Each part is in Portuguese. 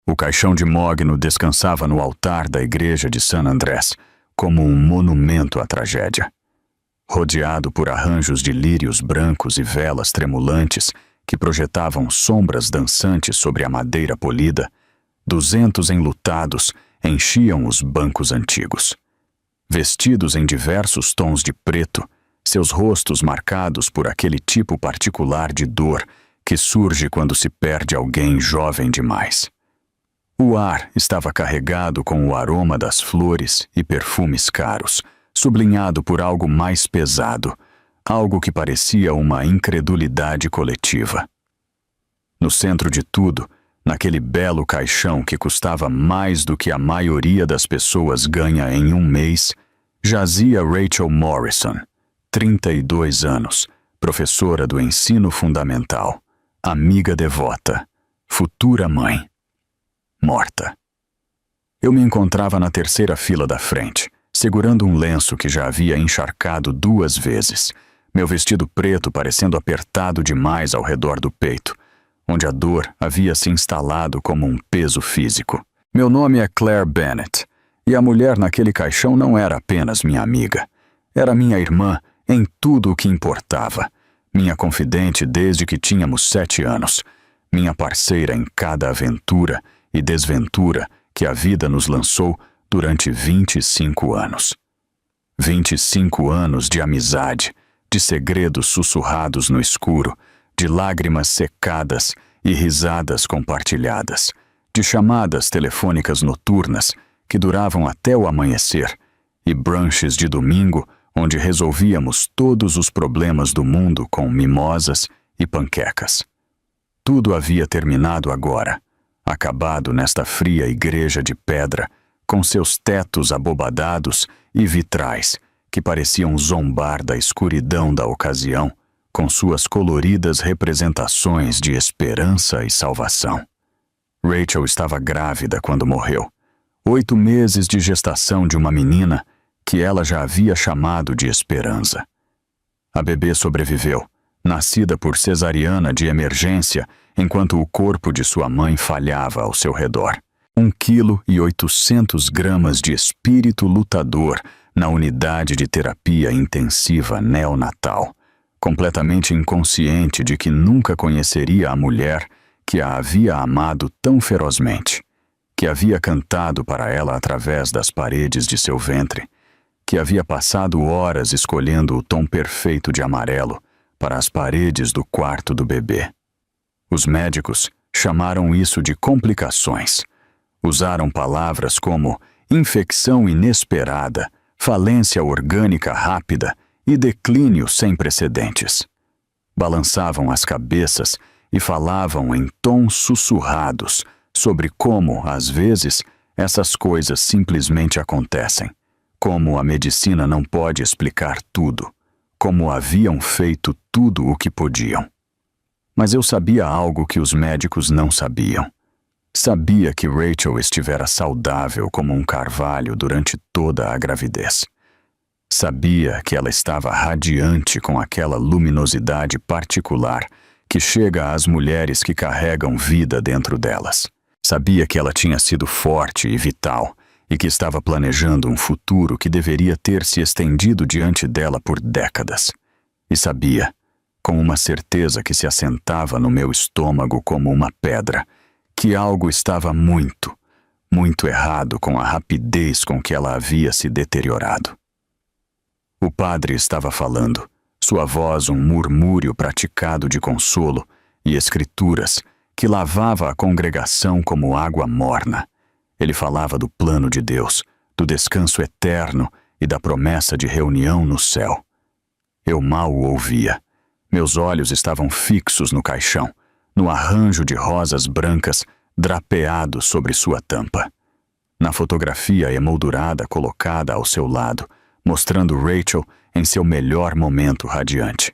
O caixão de mogno descansava no altar da igreja de San Andrés, como um monumento à tragédia. Rodeado por arranjos de lírios brancos e velas tremulantes que projetavam sombras dançantes sobre a madeira polida, 200 enlutados enchiam os bancos antigos. Vestidos em diversos tons de preto, seus rostos marcados por aquele tipo particular de dor que surge quando se perde alguém jovem demais. O ar estava carregado com o aroma das flores e perfumes caros, sublinhado por algo mais pesado, algo que parecia uma incredulidade coletiva. No centro de tudo, naquele belo caixão que custava mais do que a maioria das pessoas ganha em um mês, jazia Rachel Morrison, 32 anos, professora do ensino fundamental, amiga devota, futura mãe. Morta. Eu me encontrava na terceira fila da frente, segurando um lenço que já havia encharcado 2 vezes, meu vestido preto parecendo apertado demais ao redor do peito, onde a dor havia se instalado como um peso físico. Meu nome é Claire Bennett, e a mulher naquele caixão não era apenas minha amiga. Era minha irmã em tudo o que importava, minha confidente desde que tínhamos 7 anos, minha parceira em cada aventura e desventura que a vida nos lançou durante 25 anos. 25 anos de amizade, de segredos sussurrados no escuro, de lágrimas secadas e risadas compartilhadas, de chamadas telefônicas noturnas que duravam até o amanhecer, e brunches de domingo onde resolvíamos todos os problemas do mundo com mimosas e panquecas. Tudo havia terminado agora, acabado nesta fria igreja de pedra, com seus tetos abobadados e vitrais que pareciam zombar da escuridão da ocasião, com suas coloridas representações de esperança e salvação. Rachel estava grávida quando morreu. 8 meses de gestação de uma menina que ela já havia chamado de Esperança. A bebê sobreviveu, nascida por cesariana de emergência, enquanto o corpo de sua mãe falhava ao seu redor. 1,8 kg de espírito lutador na unidade de terapia intensiva neonatal, completamente inconsciente de que nunca conheceria a mulher que a havia amado tão ferozmente, que havia cantado para ela através das paredes de seu ventre, que havia passado horas escolhendo o tom perfeito de amarelo para as paredes do quarto do bebê. Os médicos chamaram isso de complicações. Usaram palavras como infecção inesperada, falência orgânica rápida e declínio sem precedentes. Balançavam as cabeças e falavam em tons sussurrados sobre como, às vezes, essas coisas simplesmente acontecem, como a medicina não pode explicar tudo, como haviam feito tudo o que podiam. Mas eu sabia algo que os médicos não sabiam. Sabia que Rachel estivera saudável como um carvalho durante toda a gravidez. Sabia que ela estava radiante com aquela luminosidade particular que chega às mulheres que carregam vida dentro delas. Sabia que ela tinha sido forte e vital e que estava planejando um futuro que deveria ter se estendido diante dela por décadas. E sabia, com uma certeza que se assentava no meu estômago como uma pedra, que algo estava muito, muito errado com a rapidez com que ela havia se deteriorado. O padre estava falando, sua voz um murmúrio praticado de consolo e escrituras que lavava a congregação como água morna. Ele falava do plano de Deus, do descanso eterno e da promessa de reunião no céu. Eu mal o ouvia. Meus olhos estavam fixos no caixão, no arranjo de rosas brancas drapeado sobre sua tampa. Na fotografia emoldurada colocada ao seu lado, mostrando Rachel em seu melhor momento radiante,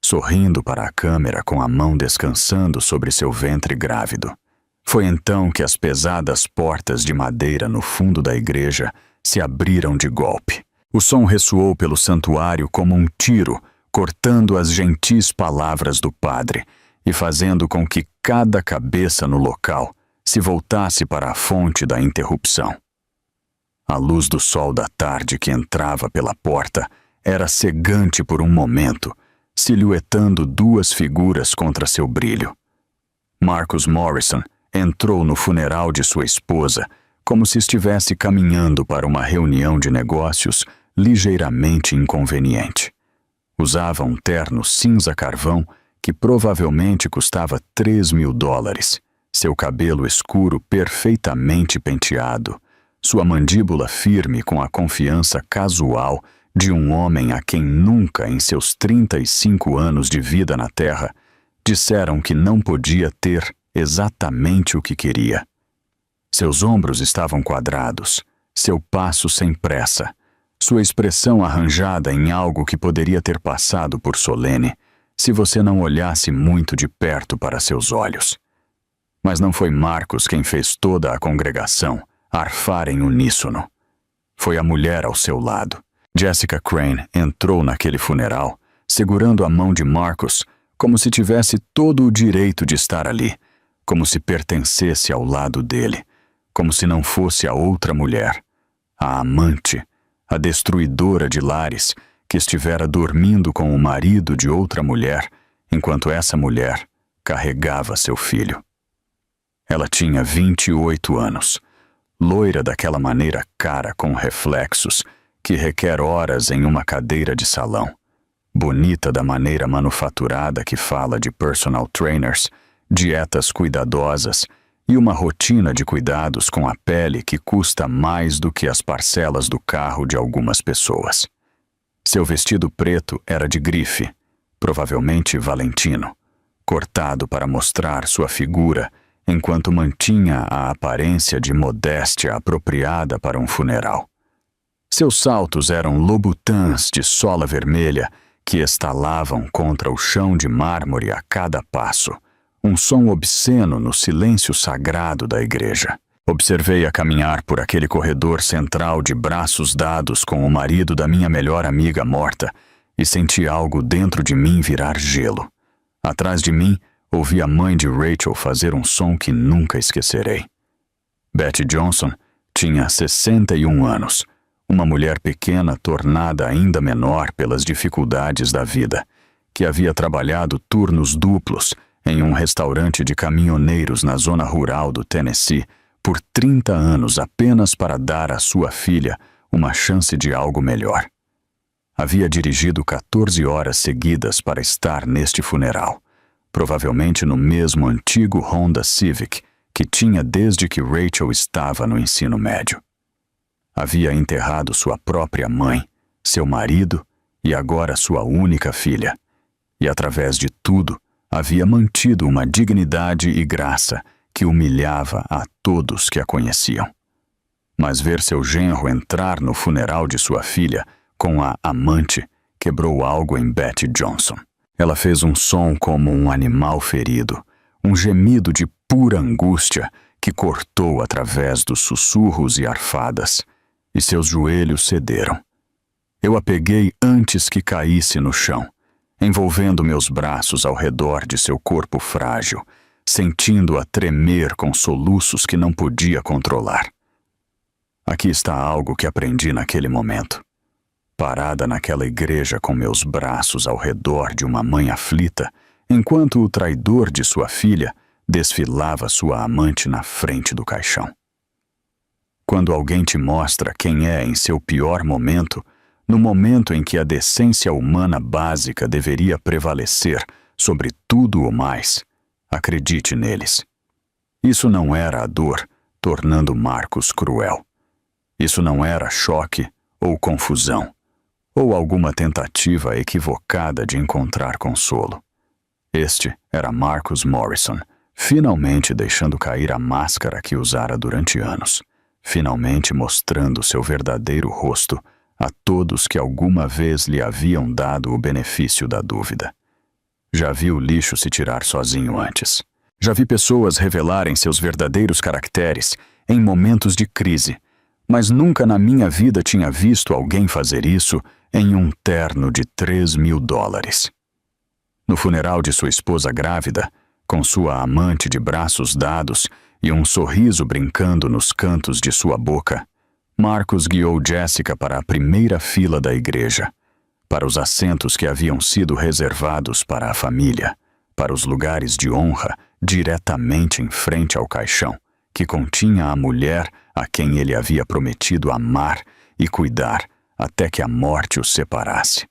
sorrindo para a câmera com a mão descansando sobre seu ventre grávido. Foi então que as pesadas portas de madeira no fundo da igreja se abriram de golpe. O som ressoou pelo santuário como um tiro, cortando as gentis palavras do padre e fazendo com que cada cabeça no local se voltasse para a fonte da interrupção. A luz do sol da tarde que entrava pela porta era cegante por um momento, silhuetando duas figuras contra seu brilho. Marcus Morrison entrou no funeral de sua esposa como se estivesse caminhando para uma reunião de negócios ligeiramente inconveniente. Usava um terno cinza carvão que provavelmente custava $3.000, seu cabelo escuro perfeitamente penteado, sua mandíbula firme com a confiança casual de um homem a quem nunca, em seus 35 anos de vida na Terra, disseram que não podia ter exatamente o que queria. Seus ombros estavam quadrados, seu passo sem pressa, sua expressão arranjada em algo que poderia ter passado por solene se você não olhasse muito de perto para seus olhos. Mas não foi Marcus quem fez toda a congregação arfar em uníssono. Foi a mulher ao seu lado. Jessica Crane entrou naquele funeral, segurando a mão de Marcus como se tivesse todo o direito de estar ali, como se pertencesse ao lado dele, como se não fosse a outra mulher, a amante, a destruidora de lares, que estivera dormindo com o marido de outra mulher, enquanto essa mulher carregava seu filho. Ela tinha 28 anos, loira daquela maneira cara com reflexos, que requer horas em uma cadeira de salão, bonita da maneira manufaturada que fala de personal trainers, dietas cuidadosas e uma rotina de cuidados com a pele que custa mais do que as parcelas do carro de algumas pessoas. Seu vestido preto era de grife, provavelmente Valentino, cortado para mostrar sua figura enquanto mantinha a aparência de modéstia apropriada para um funeral. Seus saltos eram Louboutins de sola vermelha que estalavam contra o chão de mármore a cada passo, um som obsceno no silêncio sagrado da igreja. Observei-a caminhar por aquele corredor central de braços dados com o marido da minha melhor amiga morta e senti algo dentro de mim virar gelo. Atrás de mim, ouvi a mãe de Rachel fazer um som que nunca esquecerei. Betty Johnson tinha 61 anos, uma mulher pequena tornada ainda menor pelas dificuldades da vida, que havia trabalhado turnos duplos em um restaurante de caminhoneiros na zona rural do Tennessee por 30 anos apenas para dar à sua filha uma chance de algo melhor. Havia dirigido 14 horas seguidas para estar neste funeral, provavelmente no mesmo antigo Honda Civic que tinha desde que Rachel estava no ensino médio. Havia enterrado sua própria mãe, seu marido e agora sua única filha, e através de tudo havia mantido uma dignidade e graça que humilhava a todos que a conheciam. Mas ver seu genro entrar no funeral de sua filha com a amante quebrou algo em Betty Johnson. Ela fez um som como um animal ferido, um gemido de pura angústia que cortou através dos sussurros e arfadas, e seus joelhos cederam. Eu a peguei antes que caísse no chão, envolvendo meus braços ao redor de seu corpo frágil, sentindo-a tremer com soluços que não podia controlar. Aqui está algo que aprendi naquele momento. Parada naquela igreja com meus braços ao redor de uma mãe aflita, enquanto o traidor de sua filha desfilava sua amante na frente do caixão. Quando alguém te mostra quem é em seu pior momento, no momento em que a decência humana básica deveria prevalecer sobre tudo o mais, acredite neles. Isso não era a dor, tornando Marcus cruel. Isso não era choque ou confusão, ou alguma tentativa equivocada de encontrar consolo. Este era Marcus Morrison, finalmente deixando cair a máscara que usara durante anos, finalmente mostrando seu verdadeiro rosto a todos que alguma vez lhe haviam dado o benefício da dúvida. Já vi o lixo se tirar sozinho antes. Já vi pessoas revelarem seus verdadeiros caracteres em momentos de crise, mas nunca na minha vida tinha visto alguém fazer isso em um terno de $3.000. No funeral de sua esposa grávida, com sua amante de braços dados e um sorriso brincando nos cantos de sua boca, Marcus guiou Jessica para a primeira fila da igreja, para os assentos que haviam sido reservados para a família, para os lugares de honra diretamente em frente ao caixão, que continha a mulher a quem ele havia prometido amar e cuidar até que a morte os separasse.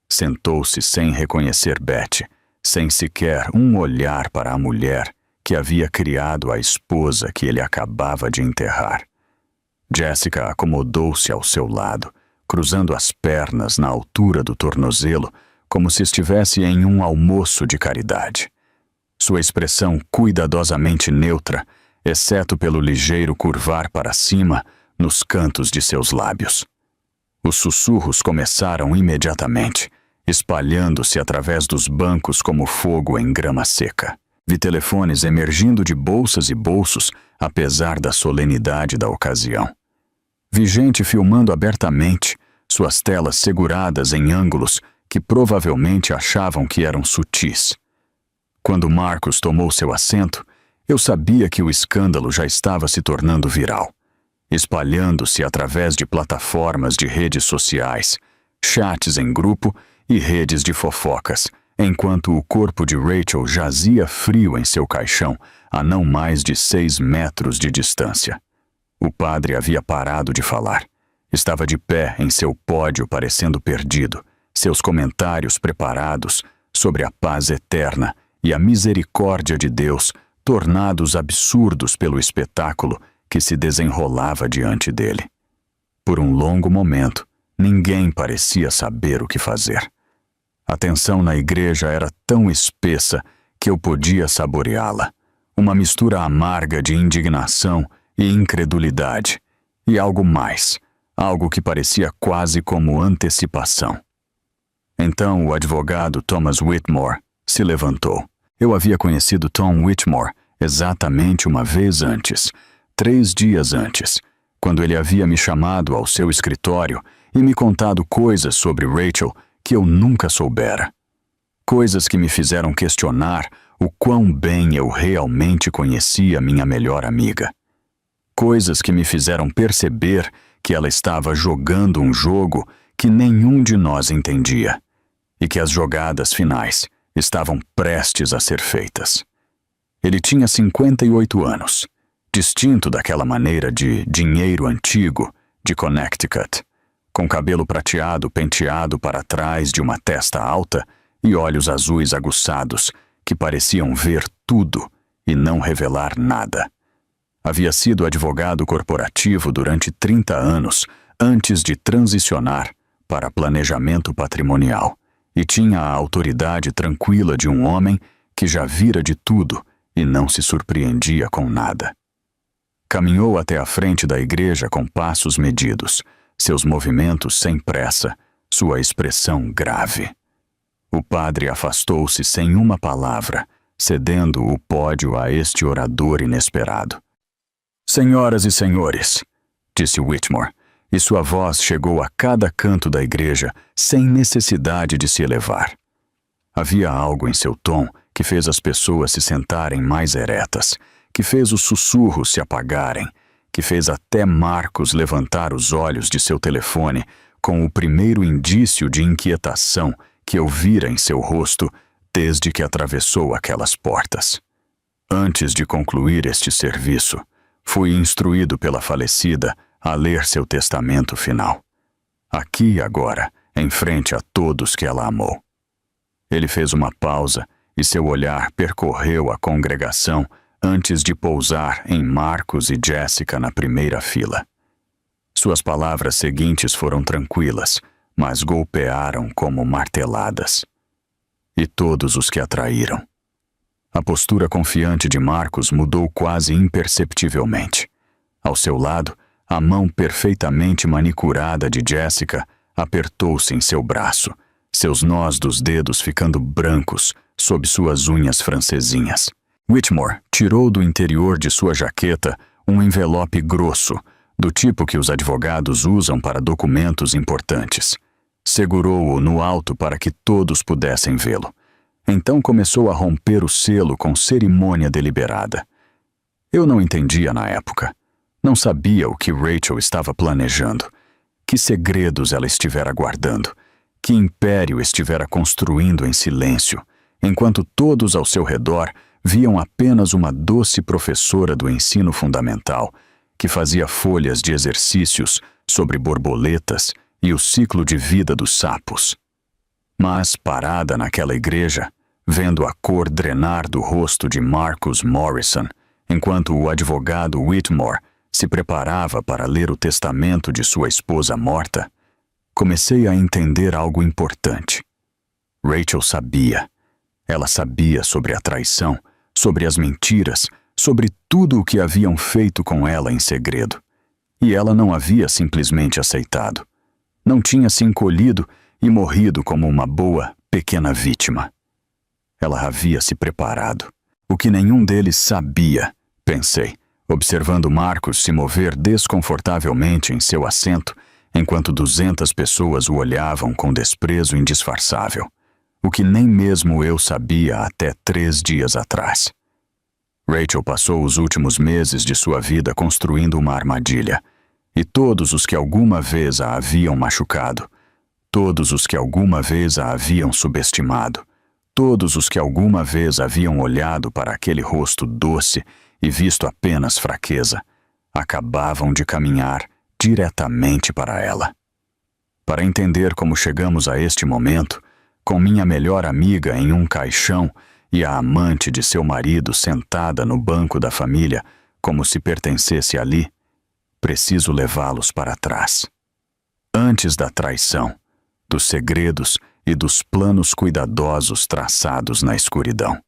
Sentou-se sem reconhecer Betty, sem sequer um olhar para a mulher que havia criado a esposa que ele acabava de enterrar. Jessica acomodou-se ao seu lado, cruzando as pernas na altura do tornozelo, como se estivesse em um almoço de caridade. Sua expressão cuidadosamente neutra, exceto pelo ligeiro curvar para cima nos cantos de seus lábios. Os sussurros começaram imediatamente, espalhando-se através dos bancos como fogo em grama seca. Vi telefones emergindo de bolsas e bolsos, apesar da solenidade da ocasião. Vi gente filmando abertamente, suas telas seguradas em ângulos que provavelmente achavam que eram sutis. Quando Marcus tomou seu assento, eu sabia que o escândalo já estava se tornando viral, espalhando-se através de plataformas de redes sociais, chats em grupo e redes de fofocas, enquanto o corpo de Rachel jazia frio em seu caixão a não mais de 6 metros de distância. O padre havia parado de falar. Estava de pé em seu pódio parecendo perdido, seus comentários preparados sobre a paz eterna e a misericórdia de Deus tornados absurdos pelo espetáculo que se desenrolava diante dele. Por um longo momento, ninguém parecia saber o que fazer. A tensão na igreja era tão espessa que eu podia saboreá-la, uma mistura amarga de indignação e incredulidade, e algo mais, algo que parecia quase como antecipação. Então o advogado Thomas Whitmore se levantou. Eu havia conhecido Tom Whitmore exatamente uma vez antes, 3 dias antes, quando ele havia me chamado ao seu escritório e me contado coisas sobre Rachel que eu nunca soubera. Coisas que me fizeram questionar o quão bem eu realmente conhecia minha melhor amiga. Coisas que me fizeram perceber que ela estava jogando um jogo que nenhum de nós entendia, e que as jogadas finais estavam prestes a ser feitas. Ele tinha 58 anos, distinto daquela maneira de dinheiro antigo de Connecticut, com cabelo prateado penteado para trás de uma testa alta e olhos azuis aguçados que pareciam ver tudo e não revelar nada. Havia sido advogado corporativo durante 30 anos antes de transicionar para planejamento patrimonial e tinha a autoridade tranquila de um homem que já vira de tudo e não se surpreendia com nada. Caminhou até a frente da igreja com passos medidos, seus movimentos sem pressa, sua expressão grave. O padre afastou-se sem uma palavra, cedendo o pódio a este orador inesperado. Senhoras e senhores, disse Whitmore, e sua voz chegou a cada canto da igreja sem necessidade de se elevar. Havia algo em seu tom que fez as pessoas se sentarem mais eretas, que fez os sussurros se apagarem, que fez até Marcus levantar os olhos de seu telefone com o primeiro indício de inquietação que eu vira em seu rosto desde que atravessou aquelas portas. Antes de concluir este serviço, fui instruído pela falecida a ler seu testamento final. Aqui e agora, em frente a todos que ela amou. Ele fez uma pausa e seu olhar percorreu a congregação antes de pousar em Marcus e Jessica na primeira fila. Suas palavras seguintes foram tranquilas, mas golpearam como marteladas. E todos os que a traíram. A postura confiante de Marcus mudou quase imperceptivelmente. Ao seu lado, a mão perfeitamente manicurada de Jessica apertou-se em seu braço, seus nós dos dedos ficando brancos sob suas unhas francesinhas. Whitmore tirou do interior de sua jaqueta um envelope grosso, do tipo que os advogados usam para documentos importantes. Segurou-o no alto para que todos pudessem vê-lo. Então começou a romper o selo com cerimônia deliberada. Eu não entendia na época. Não sabia o que Rachel estava planejando, que segredos ela estivera guardando, que império estivera construindo em silêncio, enquanto todos ao seu redor viam apenas uma doce professora do ensino fundamental que fazia folhas de exercícios sobre borboletas e o ciclo de vida dos sapos. Mas, parada naquela igreja, vendo a cor drenar do rosto de Marcus Morrison, enquanto o advogado Whitmore se preparava para ler o testamento de sua esposa morta, comecei a entender algo importante. Rachel sabia. Ela sabia sobre a traição, sobre as mentiras, sobre tudo o que haviam feito com ela em segredo. E ela não havia simplesmente aceitado. Não tinha se encolhido e morrido como uma boa, pequena vítima. Ela havia se preparado. O que nenhum deles sabia, pensei, observando Marcus se mover desconfortavelmente em seu assento, enquanto 200 pessoas o olhavam com desprezo indisfarçável. O que nem mesmo eu sabia até 3 dias atrás. Rachel passou os últimos meses de sua vida construindo uma armadilha, e todos os que alguma vez a haviam machucado, todos os que alguma vez a haviam subestimado, todos os que alguma vez haviam olhado para aquele rosto doce e visto apenas fraqueza, acabavam de caminhar diretamente para ela. Para entender como chegamos a este momento, com minha melhor amiga em um caixão e a amante de seu marido sentada no banco da família como se pertencesse ali, preciso levá-los para trás. Antes da traição, dos segredos e dos planos cuidadosos traçados na escuridão.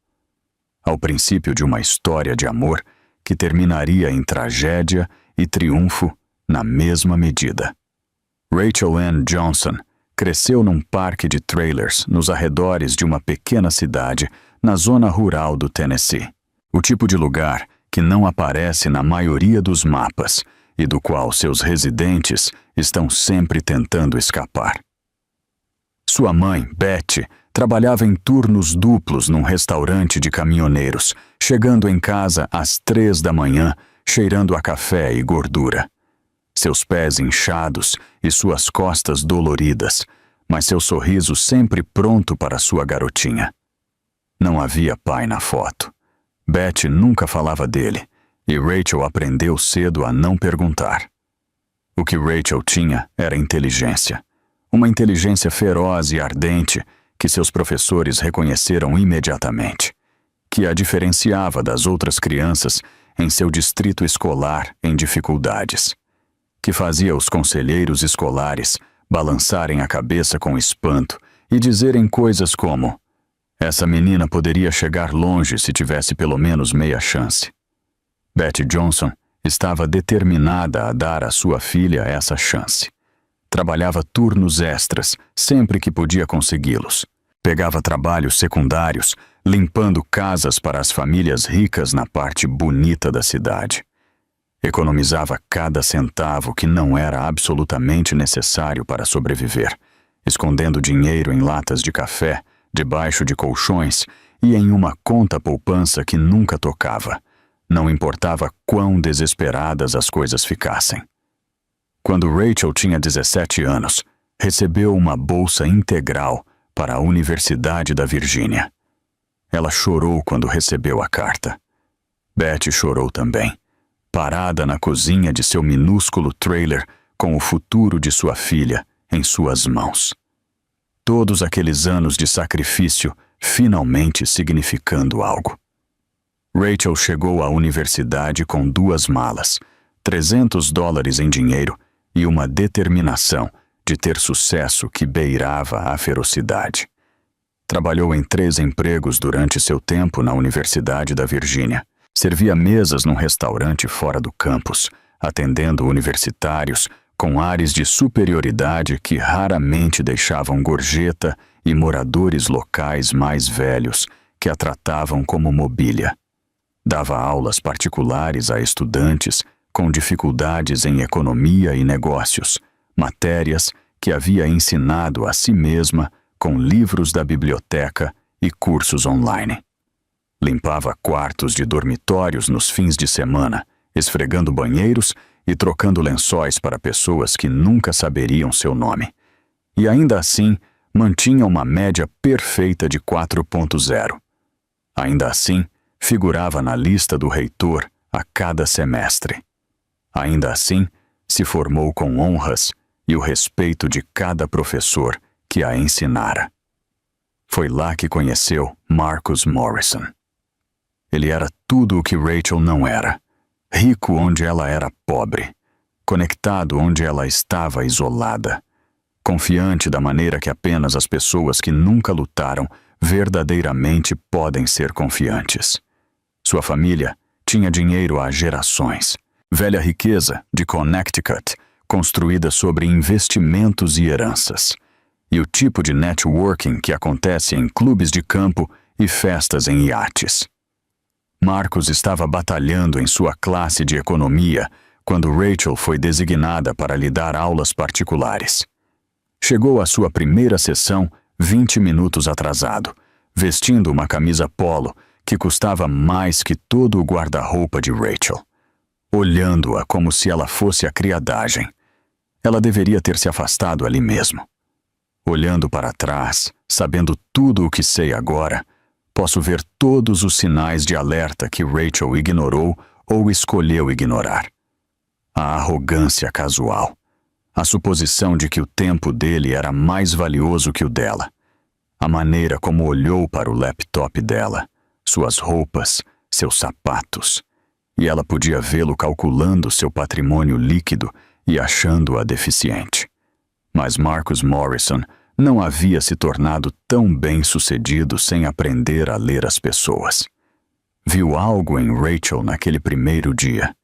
Ao princípio de uma história de amor que terminaria em tragédia e triunfo na mesma medida. Rachel Ann Johnson cresceu num parque de trailers nos arredores de uma pequena cidade na zona rural do Tennessee. O tipo de lugar que não aparece na maioria dos mapas e do qual seus residentes estão sempre tentando escapar. Sua mãe, Betty, trabalhava em turnos duplos num restaurante de caminhoneiros, chegando em casa às 3 da manhã, cheirando a café e gordura. Seus pés inchados e suas costas doloridas, mas seu sorriso sempre pronto para sua garotinha. Não havia pai na foto. Betty nunca falava dele, e Rachel aprendeu cedo a não perguntar. O que Rachel tinha era inteligência. Uma inteligência feroz e ardente que seus professores reconheceram imediatamente, que a diferenciava das outras crianças em seu distrito escolar em dificuldades, que fazia os conselheiros escolares balançarem a cabeça com espanto e dizerem coisas como: essa menina poderia chegar longe se tivesse pelo menos meia chance. Betty Johnson estava determinada a dar à sua filha essa chance. Trabalhava turnos extras sempre que podia consegui-los. Pegava trabalhos secundários, limpando casas para as famílias ricas na parte bonita da cidade. Economizava cada centavo que não era absolutamente necessário para sobreviver, escondendo dinheiro em latas de café, debaixo de colchões e em uma conta poupança que nunca tocava. Não importava quão desesperadas as coisas ficassem. Quando Rachel tinha 17 anos, recebeu uma bolsa integral para a Universidade da Virgínia. Ela chorou quando recebeu a carta. Betty chorou também, parada na cozinha de seu minúsculo trailer com o futuro de sua filha em suas mãos. Todos aqueles anos de sacrifício finalmente significando algo. Rachel chegou à universidade com 2 malas, $300 em dinheiro e uma determinação de ter sucesso que beirava a ferocidade. Trabalhou em 3 empregos durante seu tempo na Universidade da Virgínia. Servia mesas num restaurante fora do campus, atendendo universitários com ares de superioridade que raramente deixavam gorjeta e moradores locais mais velhos que a tratavam como mobília. Dava aulas particulares a estudantes com dificuldades em economia e negócios, matérias que havia ensinado a si mesma com livros da biblioteca e cursos online. Limpava quartos de dormitórios nos fins de semana, esfregando banheiros e trocando lençóis para pessoas que nunca saberiam seu nome. E ainda assim, mantinha uma média perfeita de 4.0. Ainda assim, figurava na lista do reitor a cada semestre. Ainda assim, se formou com honras e o respeito de cada professor que a ensinara. Foi lá que conheceu Marcus Morrison. Ele era tudo o que Rachel não era. Rico onde ela era pobre. Conectado onde ela estava isolada. Confiante da maneira que apenas as pessoas que nunca lutaram verdadeiramente podem ser confiantes. Sua família tinha dinheiro há gerações. Velha riqueza de Connecticut, construída sobre investimentos e heranças. E o tipo de networking que acontece em clubes de campo e festas em iates. Marcus estava batalhando em sua classe de economia quando Rachel foi designada para lhe dar aulas particulares. Chegou à sua primeira sessão 20 minutos atrasado, vestindo uma camisa polo que custava mais que todo o guarda-roupa de Rachel. Olhando-a como se ela fosse a criadagem. Ela deveria ter se afastado ali mesmo. Olhando para trás, sabendo tudo o que sei agora, posso ver todos os sinais de alerta que Rachel ignorou ou escolheu ignorar. A arrogância casual. A suposição de que o tempo dele era mais valioso que o dela. A maneira como olhou para o laptop dela, suas roupas, seus sapatos. E ela podia vê-lo calculando seu patrimônio líquido e achando-a deficiente. Mas Marcus Morrison não havia se tornado tão bem-sucedido sem aprender a ler as pessoas. Viu algo em Rachel naquele primeiro dia.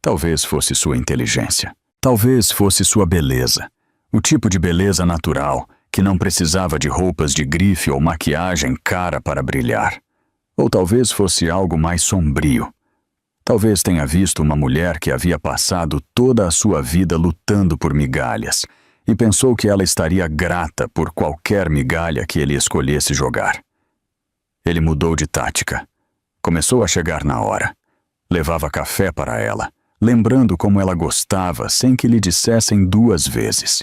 Talvez fosse sua inteligência. Talvez fosse sua beleza. O tipo de beleza natural, que não precisava de roupas de grife ou maquiagem cara para brilhar. Ou talvez fosse algo mais sombrio. Talvez tenha visto uma mulher que havia passado toda a sua vida lutando por migalhas e pensou que ela estaria grata por qualquer migalha que ele escolhesse jogar. Ele mudou de tática. Começou a chegar na hora. Levava café para ela, lembrando como ela gostava sem que lhe dissessem 2 vezes.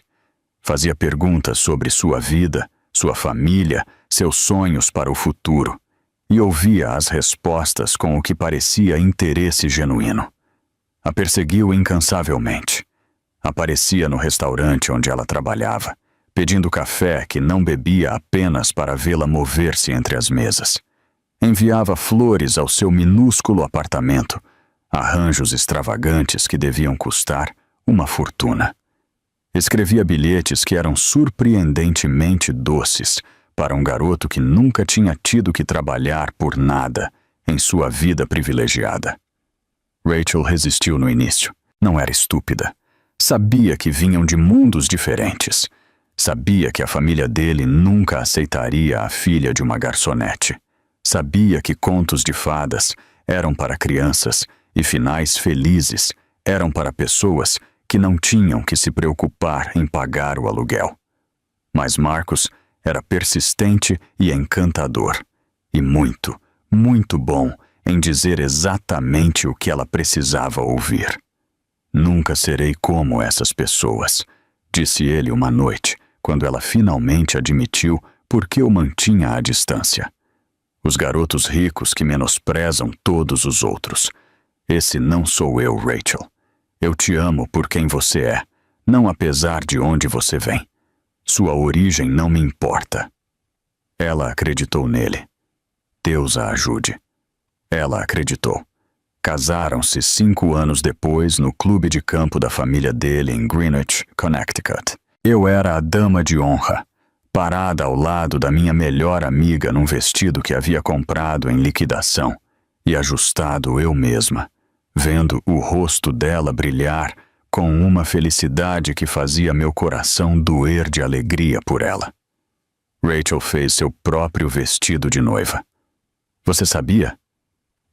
Fazia perguntas sobre sua vida, sua família, seus sonhos para o futuro, e ouvia as respostas com o que parecia interesse genuíno. A perseguiu incansavelmente. Aparecia no restaurante onde ela trabalhava, pedindo café que não bebia apenas para vê-la mover-se entre as mesas. Enviava flores ao seu minúsculo apartamento, arranjos extravagantes que deviam custar uma fortuna. Escrevia bilhetes que eram surpreendentemente doces para um garoto que nunca tinha tido que trabalhar por nada em sua vida privilegiada. Rachel resistiu no início. Não era estúpida. Sabia que vinham de mundos diferentes. Sabia que a família dele nunca aceitaria a filha de uma garçonete. Sabia que contos de fadas eram para crianças e finais felizes eram para pessoas que não tinham que se preocupar em pagar o aluguel. Mas Marcus era persistente e encantador, e muito, muito bom em dizer exatamente o que ela precisava ouvir. Nunca serei como essas pessoas, disse ele uma noite, quando ela finalmente admitiu por que o mantinha à distância. Os garotos ricos que menosprezam todos os outros. Esse não sou eu, Rachel. Eu te amo por quem você é, não apesar de onde você vem. Sua origem não me importa. Ela acreditou nele. Deus a ajude. Ela acreditou. Casaram-se 5 anos depois no clube de campo da família dele em Greenwich, Connecticut. Eu era a dama de honra, parada ao lado da minha melhor amiga num vestido que havia comprado em liquidação e ajustado eu mesma, vendo o rosto dela brilhar com uma felicidade que fazia meu coração doer de alegria por ela. Rachel fez seu próprio vestido de noiva. Você sabia?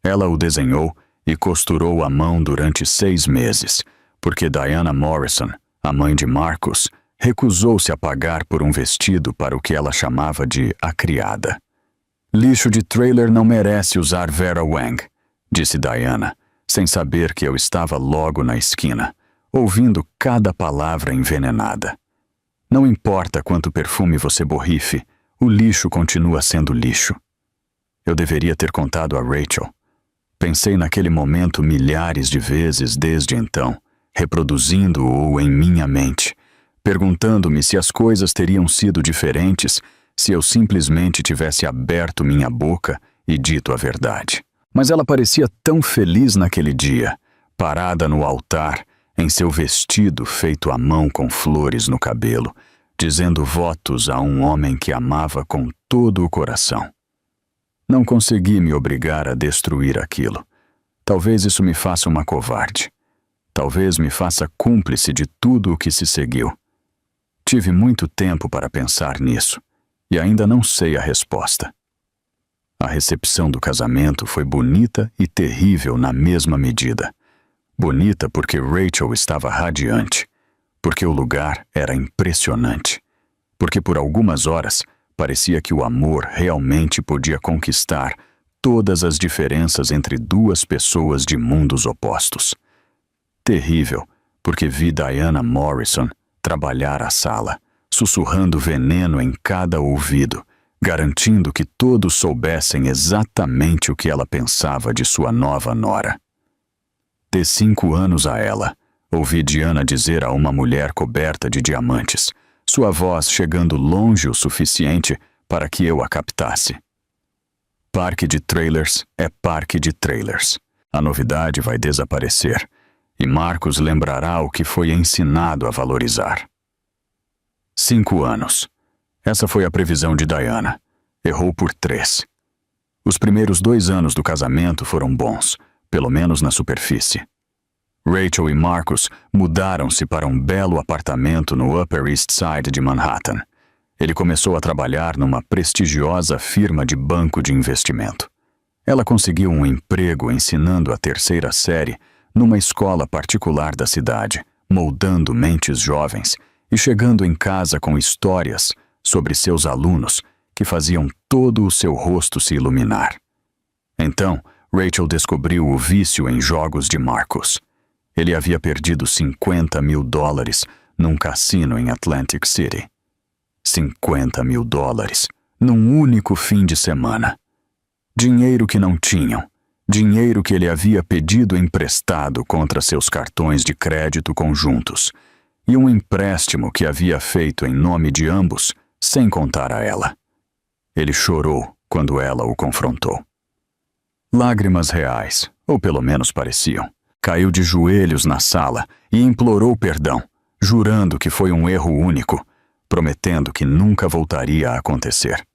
Ela o desenhou e costurou à mão durante 6 meses, porque Diana Morrison, a mãe de Marcus, recusou-se a pagar por um vestido para o que ela chamava de a criada. Lixo de trailer não merece usar Vera Wang, disse Diana, sem saber que eu estava logo na esquina, ouvindo cada palavra envenenada. Não importa quanto perfume você borrife, o lixo continua sendo lixo. Eu deveria ter contado a Rachel. Pensei naquele momento milhares de vezes desde então, reproduzindo-o em minha mente, perguntando-me se as coisas teriam sido diferentes se eu simplesmente tivesse aberto minha boca e dito a verdade. Mas ela parecia tão feliz naquele dia, parada no altar, em seu vestido feito à mão com flores no cabelo, dizendo votos a um homem que amava com todo o coração. Não consegui me obrigar a destruir aquilo. Talvez isso me faça uma covarde. Talvez me faça cúmplice de tudo o que se seguiu. Tive muito tempo para pensar nisso, e ainda não sei a resposta. A recepção do casamento foi bonita e terrível na mesma medida. Bonita porque Rachel estava radiante, porque o lugar era impressionante, porque por algumas horas parecia que o amor realmente podia conquistar todas as diferenças entre duas pessoas de mundos opostos. Terrível, porque vi Diana Morrison trabalhar a sala, sussurrando veneno em cada ouvido, garantindo que todos soubessem exatamente o que ela pensava de sua nova nora. Dê 5 anos a ela, ouvi Diana dizer a uma mulher coberta de diamantes, sua voz chegando longe o suficiente para que eu a captasse. Parque de trailers é parque de trailers. A novidade vai desaparecer, e Marcos lembrará o que foi ensinado a valorizar. 5 anos. Essa foi a previsão de Diana. Errou por 3. Os primeiros 2 anos do casamento foram bons, pelo menos na superfície. Rachel e Marcus mudaram-se para um belo apartamento no Upper East Side de Manhattan. Ele começou a trabalhar numa prestigiosa firma de banco de investimento. Ela conseguiu um emprego ensinando a 3ª série numa escola particular da cidade, moldando mentes jovens e chegando em casa com histórias sobre seus alunos que faziam todo o seu rosto se iluminar. Então, Rachel descobriu o vício em jogos de Marcus. Ele havia perdido $50 mil num cassino em Atlantic City. $50 mil num único fim de semana. Dinheiro que não tinham. Dinheiro que ele havia pedido emprestado contra seus cartões de crédito conjuntos. E um empréstimo que havia feito em nome de ambos, sem contar a ela. Ele chorou quando ela o confrontou. Lágrimas reais, ou pelo menos pareciam. Caiu de joelhos na sala e implorou perdão, jurando que foi um erro único, prometendo que nunca voltaria a acontecer.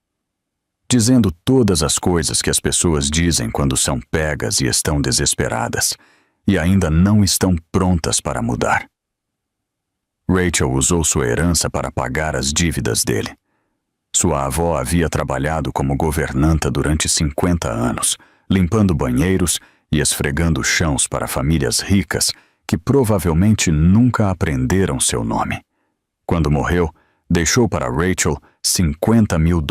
Dizendo todas as coisas que as pessoas dizem quando são pegas e estão desesperadas, e ainda não estão prontas para mudar. Rachel usou sua herança para pagar as dívidas dele. Sua avó havia trabalhado como governanta durante 50 anos, limpando banheiros e esfregando chãos para famílias ricas que provavelmente nunca aprenderam seu nome. Quando morreu, deixou para Rachel $50 mil.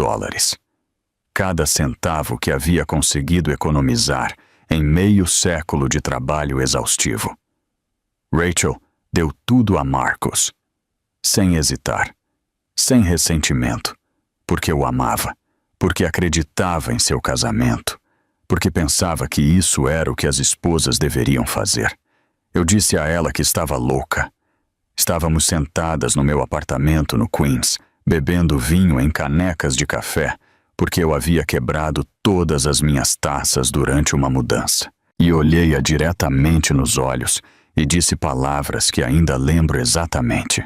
Cada centavo que havia conseguido economizar em meio século de trabalho exaustivo. Rachel deu tudo a Marcus, sem hesitar, sem ressentimento, porque o amava, porque acreditava em seu casamento, porque pensava que isso era o que as esposas deveriam fazer. Eu disse a ela que estava louca. Estávamos sentadas no meu apartamento no Queens, bebendo vinho em canecas de café, porque eu havia quebrado todas as minhas taças durante uma mudança. E olhei-a diretamente nos olhos e disse palavras que ainda lembro exatamente.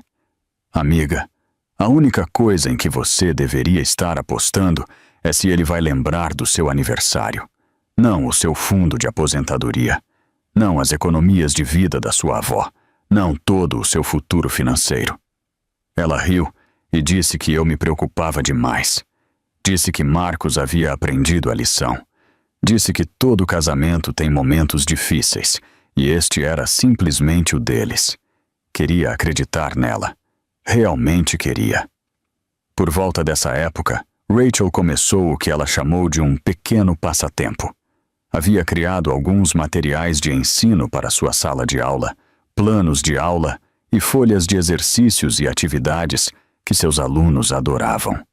Amiga, a única coisa em que você deveria estar apostando é se ele vai lembrar do seu aniversário. Não o seu fundo de aposentadoria. Não as economias de vida da sua avó. Não todo o seu futuro financeiro. Ela riu e disse que eu me preocupava demais. Disse que Marcos havia aprendido a lição. Disse que todo casamento tem momentos difíceis, e este era simplesmente o deles. Queria acreditar nela. Realmente queria. Por volta dessa época, Rachel começou o que ela chamou de um pequeno passatempo. Havia criado alguns materiais de ensino para sua sala de aula, planos de aula e folhas de exercícios e atividades que seus alunos adoravam.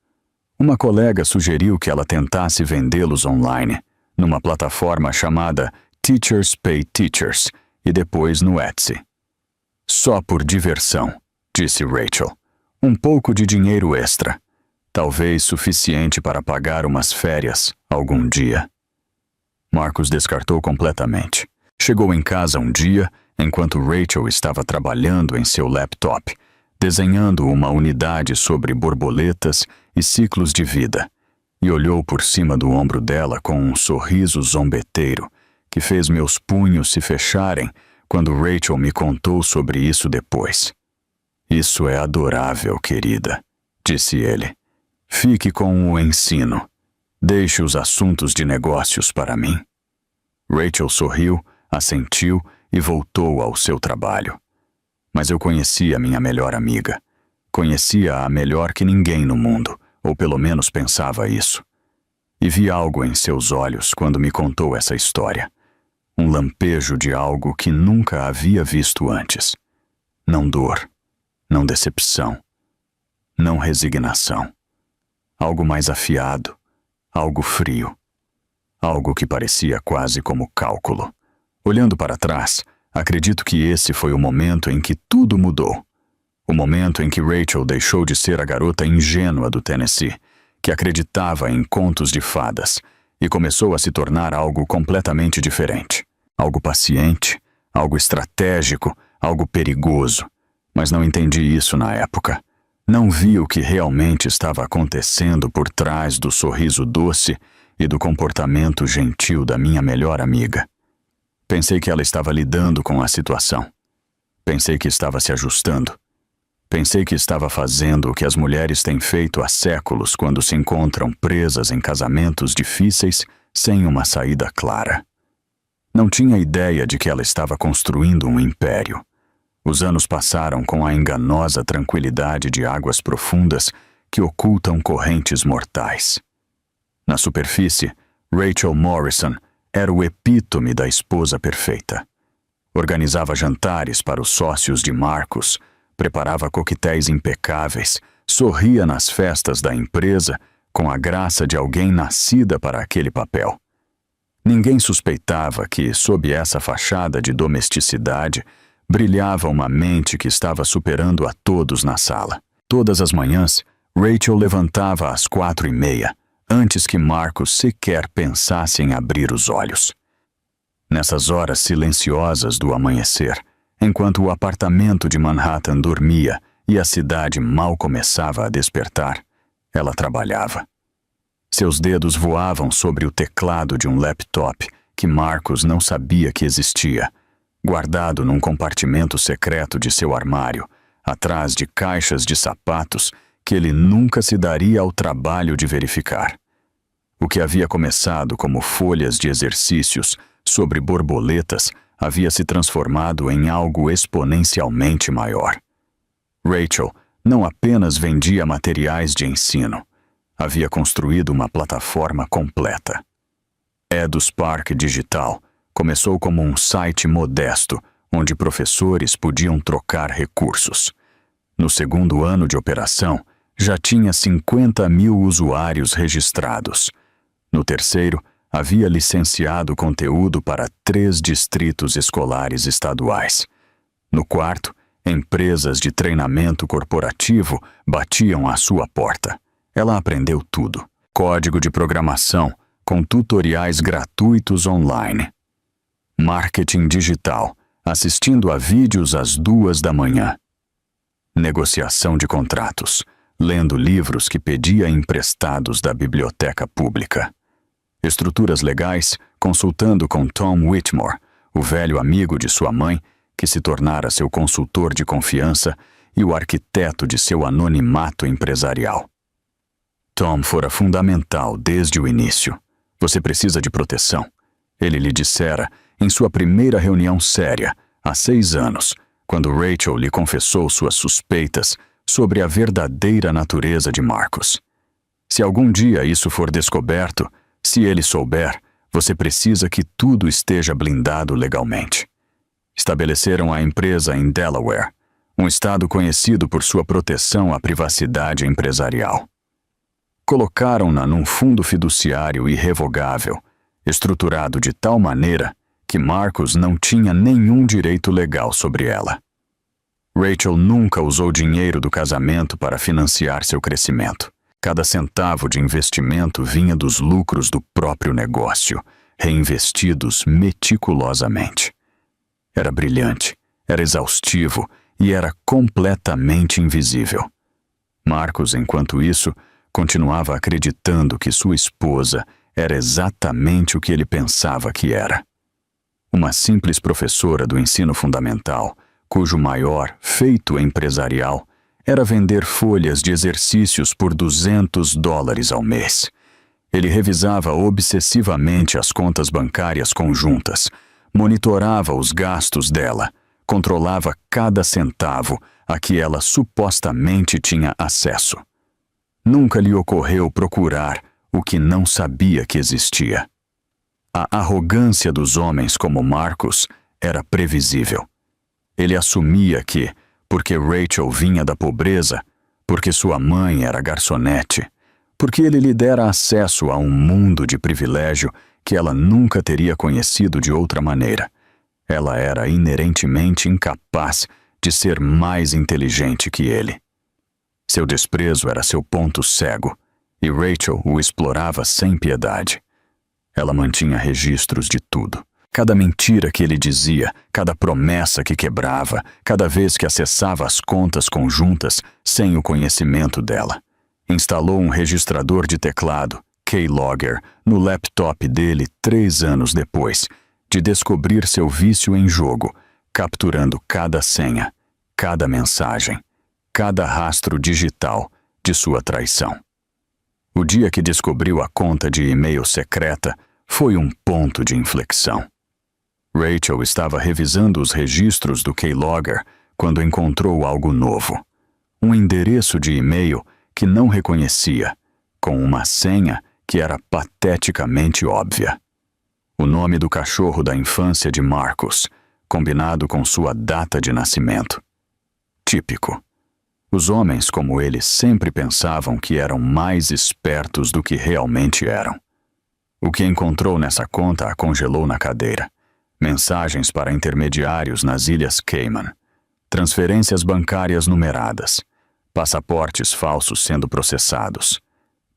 Uma colega sugeriu que ela tentasse vendê-los online, numa plataforma chamada Teachers Pay Teachers e depois no Etsy. Só por diversão, disse Rachel. Um pouco de dinheiro extra. Talvez suficiente para pagar umas férias algum dia. Marcus descartou completamente. Chegou em casa um dia, enquanto Rachel estava trabalhando em seu laptop, desenhando uma unidade sobre borboletas e ciclos de vida, e olhou por cima do ombro dela com um sorriso zombeteiro que fez meus punhos se fecharem quando Rachel me contou sobre isso depois. Isso é adorável, querida, disse ele. Fique com o ensino. Deixe os assuntos de negócios para mim. Rachel sorriu, assentiu e voltou ao seu trabalho. Mas eu conhecia minha melhor amiga. Conhecia-a melhor que ninguém no mundo, ou pelo menos pensava isso. E vi algo em seus olhos quando me contou essa história. Um lampejo de algo que nunca havia visto antes. Não dor, não decepção, não resignação. Algo mais afiado, algo frio. Algo que parecia quase como cálculo. Olhando para trás, acredito que esse foi o momento em que tudo mudou. O momento em que Rachel deixou de ser a garota ingênua do Tennessee, que acreditava em contos de fadas, e começou a se tornar algo completamente diferente. Algo paciente, algo estratégico, algo perigoso. Mas não entendi isso na época. Não vi o que realmente estava acontecendo por trás do sorriso doce e do comportamento gentil da minha melhor amiga. Pensei que ela estava lidando com a situação. Pensei que estava se ajustando. Pensei que estava fazendo o que as mulheres têm feito há séculos quando se encontram presas em casamentos difíceis sem uma saída clara. Não tinha ideia de que ela estava construindo um império. Os anos passaram com a enganosa tranquilidade de águas profundas que ocultam correntes mortais. Na superfície, Rachel Morrison era o epítome da esposa perfeita. Organizava jantares para os sócios de Marcus, preparava coquetéis impecáveis, sorria nas festas da empresa com a graça de alguém nascida para aquele papel. Ninguém suspeitava que, sob essa fachada de domesticidade, brilhava uma mente que estava superando a todos na sala. Todas as manhãs, Rachel levantava às 4:30, antes que Marcus sequer pensasse em abrir os olhos. Nessas horas silenciosas do amanhecer, enquanto o apartamento de Manhattan dormia e a cidade mal começava a despertar, ela trabalhava. Seus dedos voavam sobre o teclado de um laptop que Marcus não sabia que existia, guardado num compartimento secreto de seu armário, atrás de caixas de sapatos que ele nunca se daria ao trabalho de verificar. O que havia começado como folhas de exercícios sobre borboletas havia se transformado em algo exponencialmente maior. Rachel não apenas vendia materiais de ensino, havia construído uma plataforma completa. EduSpark Digital começou como um site modesto, onde professores podiam trocar recursos. No segundo ano de operação, já tinha 50.000 usuários registrados. No terceiro, havia licenciado conteúdo para 3 distritos escolares estaduais. No quarto, empresas de treinamento corporativo batiam à sua porta. Ela aprendeu tudo. Código de programação, com tutoriais gratuitos online. Marketing digital, assistindo a vídeos às 2 da manhã. Negociação de contratos, lendo livros que pedia emprestados da biblioteca pública. Estruturas legais, consultando com Tom Whitmore, o velho amigo de sua mãe, que se tornara seu consultor de confiança e o arquiteto de seu anonimato empresarial. Tom fora fundamental desde o início. Você precisa de proteção. Ele lhe dissera em sua primeira reunião séria, há 6 anos, quando Rachel lhe confessou suas suspeitas sobre a verdadeira natureza de Marcus. Se algum dia isso for descoberto, se ele souber, você precisa que tudo esteja blindado legalmente. Estabeleceram a empresa em Delaware, um estado conhecido por sua proteção à privacidade empresarial. Colocaram-na num fundo fiduciário irrevogável, estruturado de tal maneira que Marcus não tinha nenhum direito legal sobre ela. Rachel nunca usou dinheiro do casamento para financiar seu crescimento. Cada centavo de investimento vinha dos lucros do próprio negócio, reinvestidos meticulosamente. Era brilhante, era exaustivo e era completamente invisível. Marcus, enquanto isso, continuava acreditando que sua esposa era exatamente o que ele pensava que era. Uma simples professora do ensino fundamental, cujo maior feito empresarial era vender folhas de exercícios por $200 ao mês. Ele revisava obsessivamente as contas bancárias conjuntas, monitorava os gastos dela, controlava cada centavo a que ela supostamente tinha acesso. Nunca lhe ocorreu procurar o que não sabia que existia. A arrogância dos homens como Marcus era previsível. Ele assumia que, porque Rachel vinha da pobreza, porque sua mãe era garçonete, porque ele lhe dera acesso a um mundo de privilégio que ela nunca teria conhecido de outra maneira, ela era inerentemente incapaz de ser mais inteligente que ele. Seu desprezo era seu ponto cego, e Rachel o explorava sem piedade. Ela mantinha registros de tudo. Cada mentira que ele dizia, cada promessa que quebrava, cada vez que acessava as contas conjuntas sem o conhecimento dela. Instalou um registrador de teclado, Keylogger, no laptop dele 3 anos depois de descobrir seu vício em jogo, capturando cada senha, cada mensagem, cada rastro digital de sua traição. O dia que descobriu a conta de e-mail secreta foi um ponto de inflexão. Rachel estava revisando os registros do Keylogger quando encontrou algo novo. Um endereço de e-mail que não reconhecia, com uma senha que era pateticamente óbvia. O nome do cachorro da infância de Marcus, combinado com sua data de nascimento. Típico. Os homens como ele sempre pensavam que eram mais espertos do que realmente eram. O que encontrou nessa conta a congelou na cadeira. Mensagens para intermediários nas Ilhas Cayman, transferências bancárias numeradas, passaportes falsos sendo processados,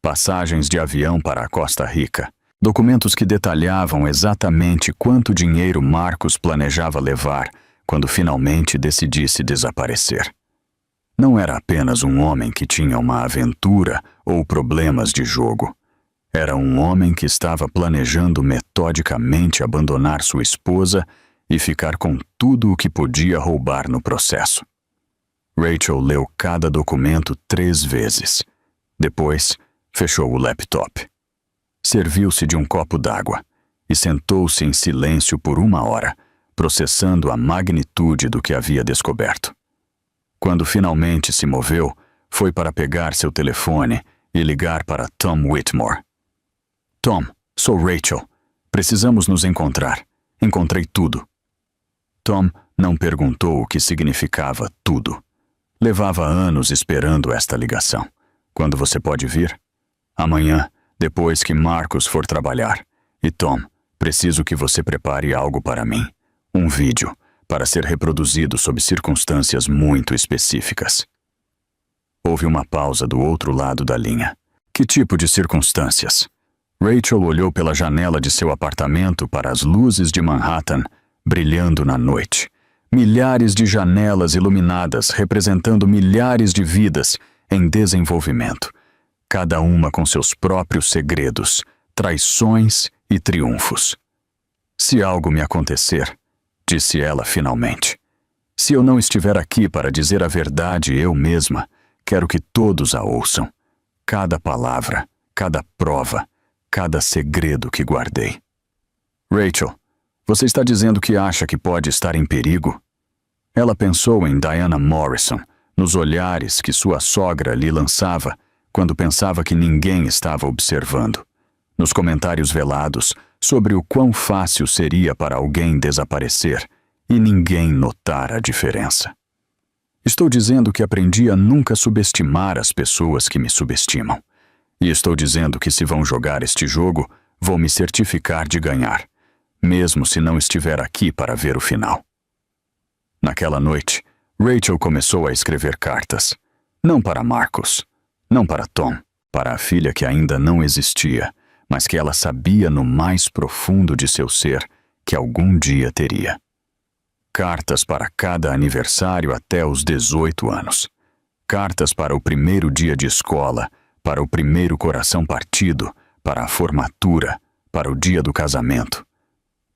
passagens de avião para a Costa Rica, documentos que detalhavam exatamente quanto dinheiro Marcus planejava levar quando finalmente decidisse desaparecer. Não era apenas um homem que tinha uma aventura ou problemas de jogo. Era um homem que estava planejando metodicamente abandonar sua esposa e ficar com tudo o que podia roubar no processo. Rachel leu cada documento 3 vezes. Depois, fechou o laptop. Serviu-se de um copo d'água e sentou-se em silêncio por 1 hora, processando a magnitude do que havia descoberto. Quando finalmente se moveu, foi para pegar seu telefone e ligar para Tom Whitmore. Tom, sou Rachel. Precisamos nos encontrar. Encontrei tudo. Tom não perguntou o que significava tudo. Levava anos esperando esta ligação. Quando você pode vir? Amanhã, depois que Marcus for trabalhar. E Tom, preciso que você prepare algo para mim. Um vídeo, para ser reproduzido sob circunstâncias muito específicas. Houve uma pausa do outro lado da linha. Que tipo de circunstâncias? Rachel olhou pela janela de seu apartamento para as luzes de Manhattan, brilhando na noite. Milhares de janelas iluminadas representando milhares de vidas em desenvolvimento, cada uma com seus próprios segredos, traições e triunfos. Se algo me acontecer, disse ela finalmente, se eu não estiver aqui para dizer a verdade eu mesma, quero que todos a ouçam. Cada palavra, cada prova, cada segredo que guardei. Rachel, você está dizendo que acha que pode estar em perigo? Ela pensou em Diana Morrison, nos olhares que sua sogra lhe lançava quando pensava que ninguém estava observando, nos comentários velados sobre o quão fácil seria para alguém desaparecer e ninguém notar a diferença. Estou dizendo que aprendi a nunca subestimar as pessoas que me subestimam. E estou dizendo que se vão jogar este jogo, vou me certificar de ganhar, mesmo se não estiver aqui para ver o final. Naquela noite, Rachel começou a escrever cartas. Não para Marcus, não para Tom, para a filha que ainda não existia, mas que ela sabia no mais profundo de seu ser que algum dia teria. Cartas para cada aniversário até os 18 anos. Cartas para o primeiro dia de escola, para o primeiro coração partido, para a formatura, para o dia do casamento.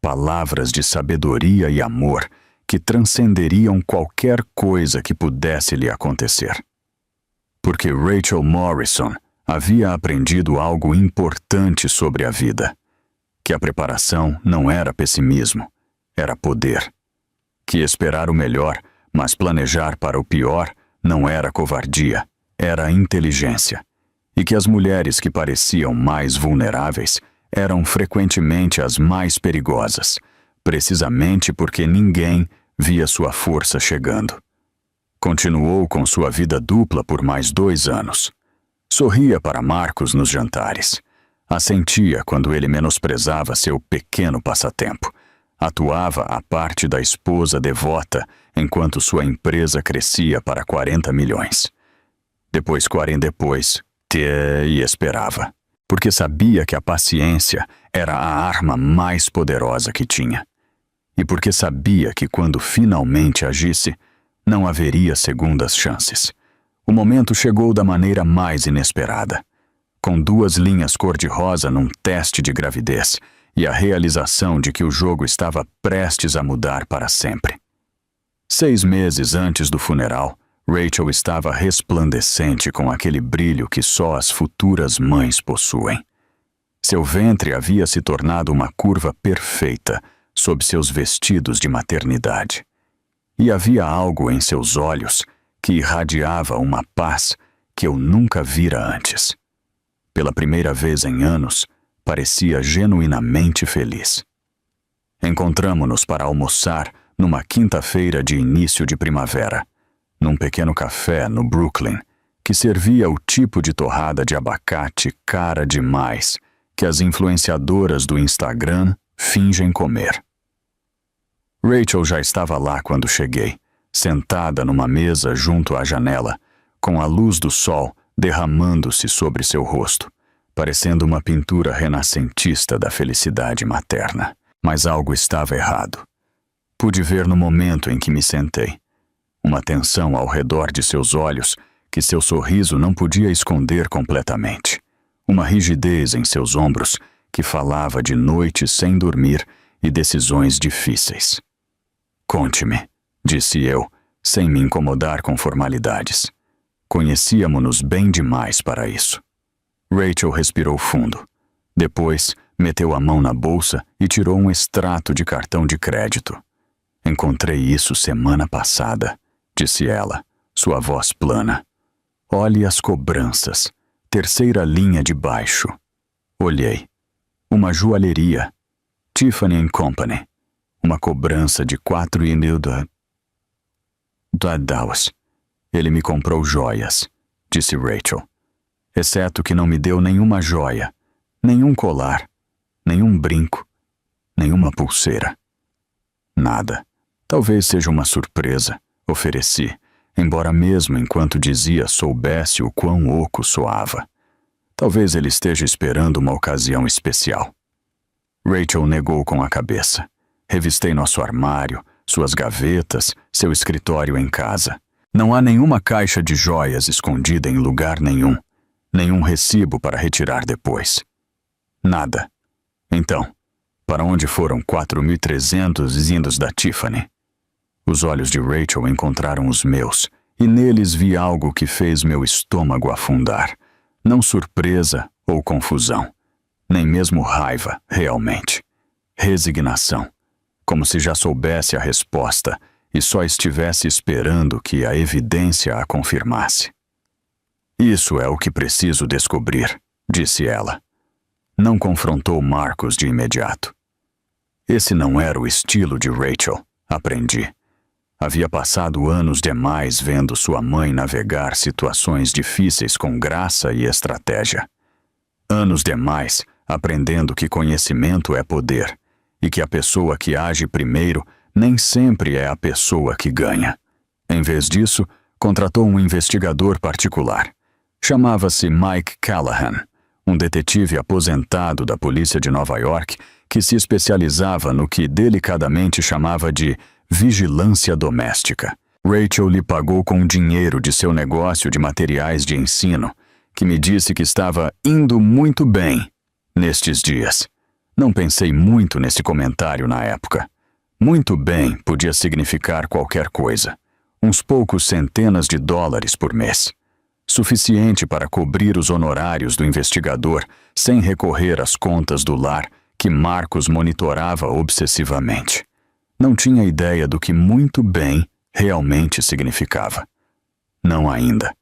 Palavras de sabedoria e amor que transcenderiam qualquer coisa que pudesse lhe acontecer. Porque Rachel Morrison havia aprendido algo importante sobre a vida. Que a preparação não era pessimismo, era poder. Que esperar o melhor, mas planejar para o pior, não era covardia, era inteligência. E que as mulheres que pareciam mais vulneráveis eram frequentemente as mais perigosas, precisamente porque ninguém via sua força chegando. Continuou com sua vida dupla por mais 2 anos. Sorria para Marcus nos jantares. Assentia quando ele menosprezava seu pequeno passatempo. Atuava à parte da esposa devota enquanto sua empresa crescia para 40 milhões. Depois e esperava, porque sabia que a paciência era a arma mais poderosa que tinha. E porque sabia que quando finalmente agisse, não haveria segundas chances. O momento chegou da maneira mais inesperada, com 2 linhas cor-de-rosa num teste de gravidez e a realização de que o jogo estava prestes a mudar para sempre. 6 meses antes do funeral, Rachel estava resplandecente com aquele brilho que só as futuras mães possuem. Seu ventre havia se tornado uma curva perfeita sob seus vestidos de maternidade. E havia algo em seus olhos que irradiava uma paz que eu nunca vira antes. Pela primeira vez em anos, parecia genuinamente feliz. Encontramo-nos para almoçar numa quinta-feira de início de primavera, num pequeno café no Brooklyn, que servia o tipo de torrada de abacate cara demais que as influenciadoras do Instagram fingem comer. Rachel já estava lá quando cheguei, sentada numa mesa junto à janela, com a luz do sol derramando-se sobre seu rosto, parecendo uma pintura renascentista da felicidade materna. Mas algo estava errado. Pude ver no momento em que me sentei. Uma tensão ao redor de seus olhos que seu sorriso não podia esconder completamente. Uma rigidez em seus ombros que falava de noites sem dormir e decisões difíceis. Conte-me, disse eu, sem me incomodar com formalidades. Conhecíamo-nos bem demais para isso. Rachel respirou fundo. Depois, meteu a mão na bolsa e tirou um extrato de cartão de crédito. Encontrei isso semana passada, disse ela, sua voz plana. Olhe as cobranças. 3ª linha de baixo. Olhei. Uma joalheria. Tiffany & Company. Uma cobrança de 4,000 $. Ele me comprou joias, disse Rachel. Exceto que não me deu nenhuma joia, nenhum colar, nenhum brinco, nenhuma pulseira. Nada. Talvez seja uma surpresa, ofereci, embora mesmo enquanto dizia soubesse o quão oco soava. Talvez ele esteja esperando uma ocasião especial. Rachel negou com a cabeça. Revistei nosso armário, suas gavetas, seu escritório em casa. Não há nenhuma caixa de joias escondida em lugar nenhum. Nenhum recibo para retirar depois. Nada. Então, para onde foram 4.300 vindos da Tiffany? Os olhos de Rachel encontraram os meus, e neles vi algo que fez meu estômago afundar. Não surpresa ou confusão, nem mesmo raiva, realmente. Resignação, como se já soubesse a resposta e só estivesse esperando que a evidência a confirmasse. Isso é o que preciso descobrir, disse ela. Não confrontou Marcus de imediato. Esse não era o estilo de Rachel, aprendi. Havia passado anos demais vendo sua mãe navegar situações difíceis com graça e estratégia. Anos demais aprendendo que conhecimento é poder e que a pessoa que age primeiro nem sempre é a pessoa que ganha. Em vez disso, contratou um investigador particular. Chamava-se Mike Callahan, um detetive aposentado da polícia de Nova York que se especializava no que delicadamente chamava de vigilância doméstica. Rachel lhe pagou com dinheiro de seu negócio de materiais de ensino, que me disse que estava indo muito bem nestes dias. Não pensei muito nesse comentário na época. Muito bem podia significar qualquer coisa. Uns poucos centenas de dólares por mês. Suficiente para cobrir os honorários do investigador sem recorrer às contas do lar que Marcus monitorava obsessivamente. Não tinha ideia do que muito bem realmente significava. Não ainda.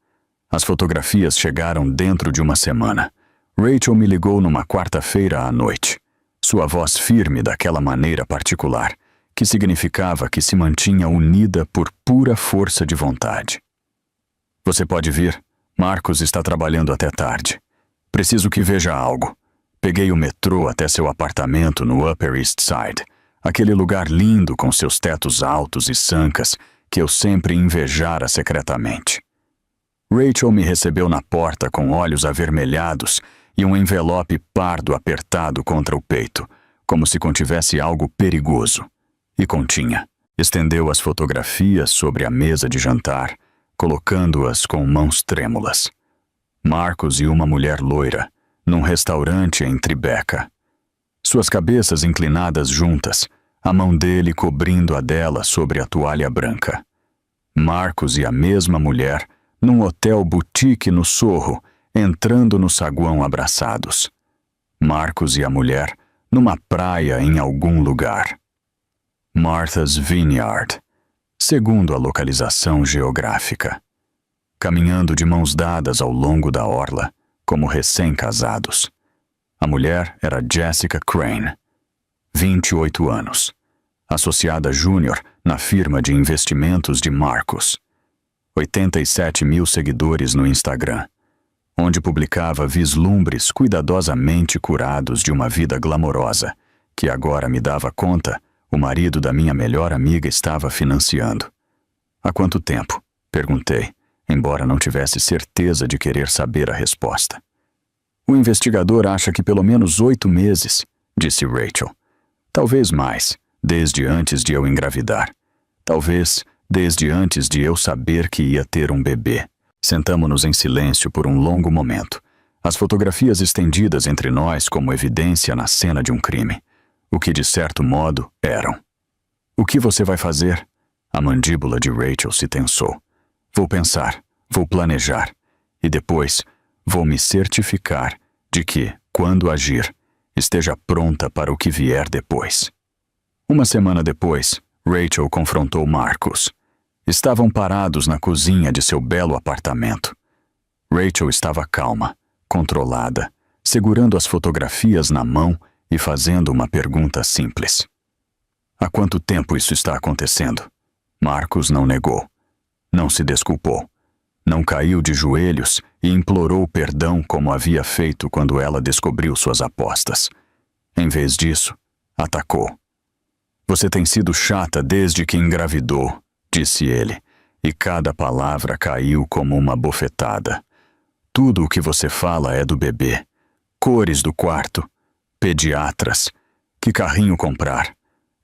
As fotografias chegaram dentro de uma semana. Rachel me ligou numa quarta-feira à noite. Sua voz firme daquela maneira particular, que significava que se mantinha unida por pura força de vontade. Você pode vir? Marcus está trabalhando até tarde. Preciso que veja algo. Peguei o metrô até seu apartamento no Upper East Side, aquele lugar lindo com seus tetos altos e sancas que eu sempre invejara secretamente. Rachel me recebeu na porta com olhos avermelhados e um envelope pardo apertado contra o peito, como se contivesse algo perigoso. E continha. Estendeu as fotografias sobre a mesa de jantar, colocando-as com mãos trêmulas. Marcus e uma mulher loira, num restaurante em Tribeca. Suas cabeças inclinadas juntas, a mão dele cobrindo a dela sobre a toalha branca. Marcus e a mesma mulher, num hotel boutique no Sorro, entrando no saguão abraçados. Marcus e a mulher, numa praia em algum lugar. Martha's Vineyard, segundo a localização geográfica. Caminhando de mãos dadas ao longo da orla, como recém-casados. A mulher era Jessica Crane, 28 anos, associada júnior na firma de investimentos de Marcus. 87 mil seguidores no Instagram, onde publicava vislumbres cuidadosamente curados de uma vida glamourosa, que agora me dava conta, o marido da minha melhor amiga estava financiando. Há quanto tempo? Perguntei, embora não tivesse certeza de querer saber a resposta. O investigador acha que pelo menos 8 meses, disse Rachel. Talvez mais, desde antes de eu engravidar. Talvez desde antes de eu saber que ia ter um bebê. Sentamo-nos em silêncio por um longo momento, as fotografias estendidas entre nós como evidência na cena de um crime. O que de certo modo eram. O que você vai fazer? A mandíbula de Rachel se tensou. Vou pensar, vou planejar, e depois vou me certificar de que, quando agir, esteja pronta para o que vier depois. Uma semana depois, Rachel confrontou Marcus. Estavam parados na cozinha de seu belo apartamento. Rachel estava calma, controlada, segurando as fotografias na mão e fazendo uma pergunta simples. Há quanto tempo isso está acontecendo? Marcus não negou. Não se desculpou. Não caiu de joelhos e implorou perdão como havia feito quando ela descobriu suas apostas. Em vez disso, atacou. Você tem sido chata desde que engravidou, disse ele, e cada palavra caiu como uma bofetada. Tudo o que você fala é do bebê. Cores do quarto. Pediatras. Que carrinho comprar?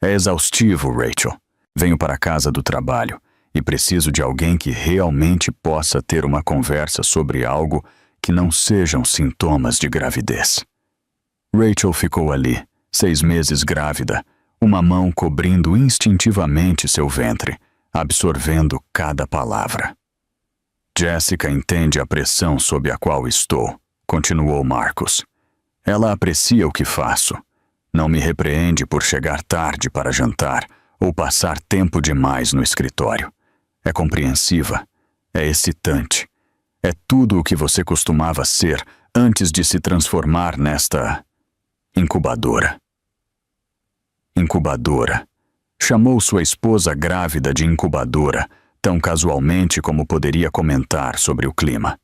É exaustivo, Rachel. Venho para casa do trabalho e preciso de alguém que realmente possa ter uma conversa sobre algo que não sejam sintomas de gravidez. Rachel ficou ali, 6 meses grávida, uma mão cobrindo instintivamente seu ventre, absorvendo cada palavra. Jessica entende a pressão sob a qual estou, continuou Marcus. Ela aprecia o que faço. Não me repreende por chegar tarde para jantar ou passar tempo demais no escritório. É compreensiva, é excitante. É tudo o que você costumava ser antes de se transformar nesta incubadora. Incubadora. Chamou sua esposa grávida de incubadora, tão casualmente como poderia comentar sobre o clima.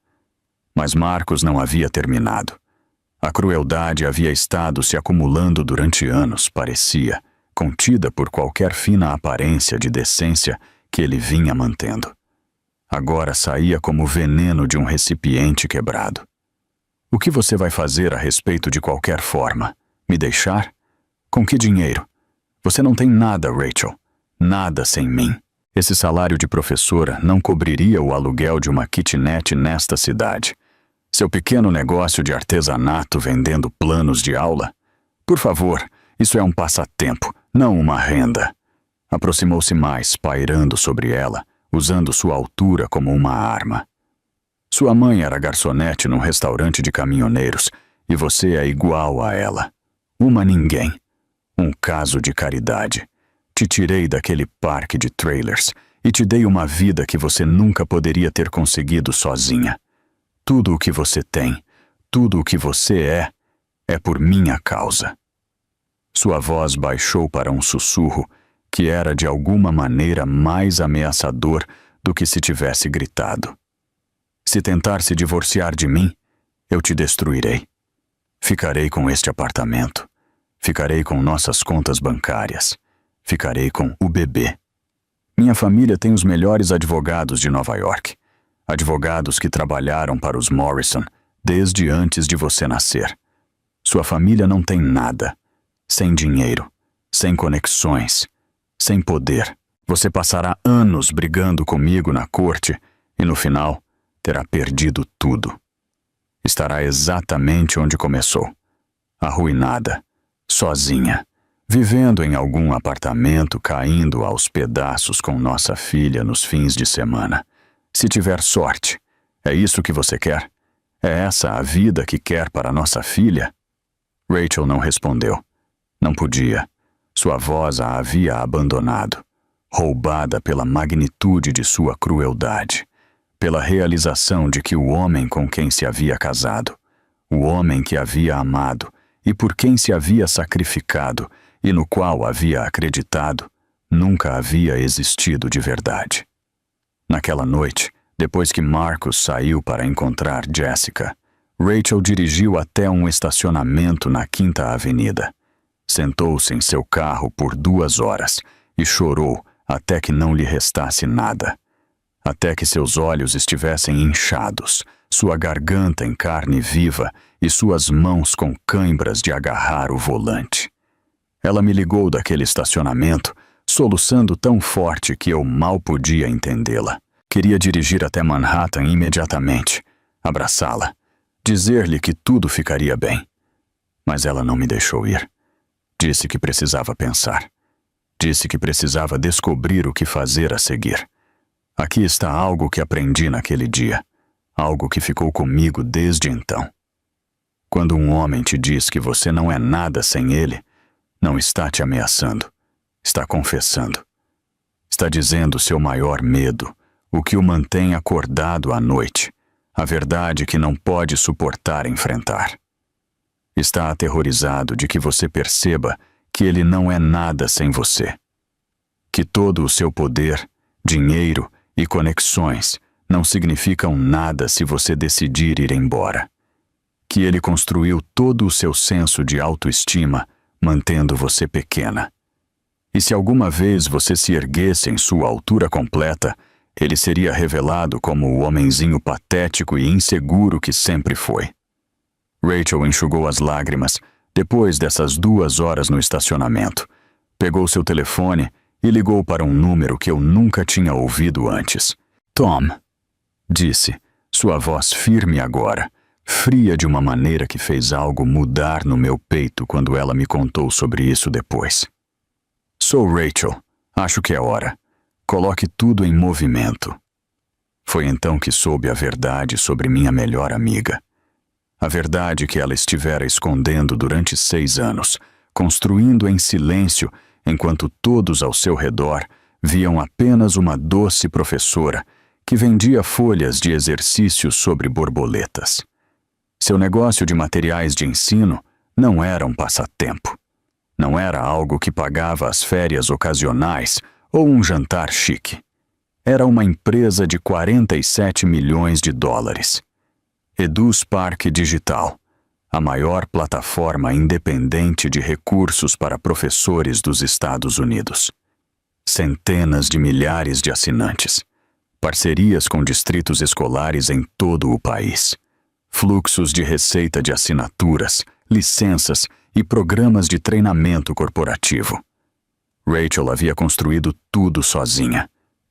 Mas Marcos não havia terminado. A crueldade havia estado se acumulando durante anos, parecia, contida por qualquer fina aparência de decência que ele vinha mantendo. Agora saía como veneno de um recipiente quebrado. O que você vai fazer a respeito de qualquer forma? Me deixar? Com que dinheiro? Você não tem nada, Rachel. Nada sem mim. Esse salário de professora não cobriria o aluguel de uma kitnet nesta cidade. Seu pequeno negócio de artesanato vendendo planos de aula? Por favor, isso é um passatempo, não uma renda. Aproximou-se mais, pairando sobre ela, usando sua altura como uma arma. Sua mãe era garçonete num restaurante de caminhoneiros, e você é igual a ela. Uma ninguém. Um caso de caridade. Te tirei daquele parque de trailers e te dei uma vida que você nunca poderia ter conseguido sozinha. Tudo o que você tem, tudo o que você é por minha causa. Sua voz baixou para um sussurro que era de alguma maneira mais ameaçador do que se tivesse gritado. Se tentar se divorciar de mim, eu te destruirei. Ficarei com este apartamento. Ficarei com nossas contas bancárias. Ficarei com o bebê. Minha família tem os melhores advogados de Nova York. Advogados que trabalharam para os Morrison desde antes de você nascer. Sua família não tem nada. Sem dinheiro, sem conexões, sem poder. Você passará anos brigando comigo na corte e, no final, terá perdido tudo. Estará exatamente onde começou. Arruinada, sozinha, vivendo em algum apartamento caindo aos pedaços com nossa filha nos fins de semana. Se tiver sorte, é isso que você quer? É essa a vida que quer para nossa filha? Rachel não respondeu. Não podia. Sua voz a havia abandonado, roubada pela magnitude de sua crueldade, pela realização de que o homem com quem se havia casado, o homem que havia amado e por quem se havia sacrificado e no qual havia acreditado, nunca havia existido de verdade. Naquela noite, depois que Marcos saiu para encontrar Jessica, Rachel dirigiu até um estacionamento na Quinta Avenida. Sentou-se em seu carro por 2 horas e chorou até que não lhe restasse nada. Até que seus olhos estivessem inchados, sua garganta em carne viva e suas mãos com cãibras de agarrar o volante. Ela me ligou daquele estacionamento, soluçando tão forte que eu mal podia entendê-la. Queria dirigir até Manhattan imediatamente, abraçá-la, dizer-lhe que tudo ficaria bem. Mas ela não me deixou ir. Disse que precisava pensar. Disse que precisava descobrir o que fazer a seguir. Aqui está algo que aprendi naquele dia, algo que ficou comigo desde então. Quando um homem te diz que você não é nada sem ele, não está te ameaçando, está confessando. Está dizendo seu maior medo, o que o mantém acordado à noite, a verdade que não pode suportar enfrentar. Está aterrorizado de que você perceba que ele não é nada sem você. Que todo o seu poder, dinheiro e conexões não significam nada se você decidir ir embora. Que ele construiu todo o seu senso de autoestima mantendo você pequena. E se alguma vez você se erguesse em sua altura completa, ele seria revelado como o homenzinho patético e inseguro que sempre foi. Rachel enxugou as lágrimas depois dessas 2 horas no estacionamento. Pegou seu telefone e ligou para um número que eu nunca tinha ouvido antes. Tom, disse, sua voz firme agora, fria de uma maneira que fez algo mudar no meu peito quando ela me contou sobre isso depois. Sou Rachel. Acho que é hora. Coloque tudo em movimento. Foi então que soube a verdade sobre minha melhor amiga. A verdade que ela estivera escondendo durante 6 anos, construindo em silêncio, enquanto todos ao seu redor viam apenas uma doce professora que vendia folhas de exercício sobre borboletas. Seu negócio de materiais de ensino não era um passatempo. Não era algo que pagava as férias ocasionais ou um jantar chique. Era uma empresa de 47 milhões de dólares. EduSpark Digital, a maior plataforma independente de recursos para professores dos Estados Unidos. Centenas de milhares de assinantes. Parcerias com distritos escolares em todo o país. Fluxos de receita de assinaturas, licenças e programas de treinamento corporativo. Rachel havia construído tudo sozinha,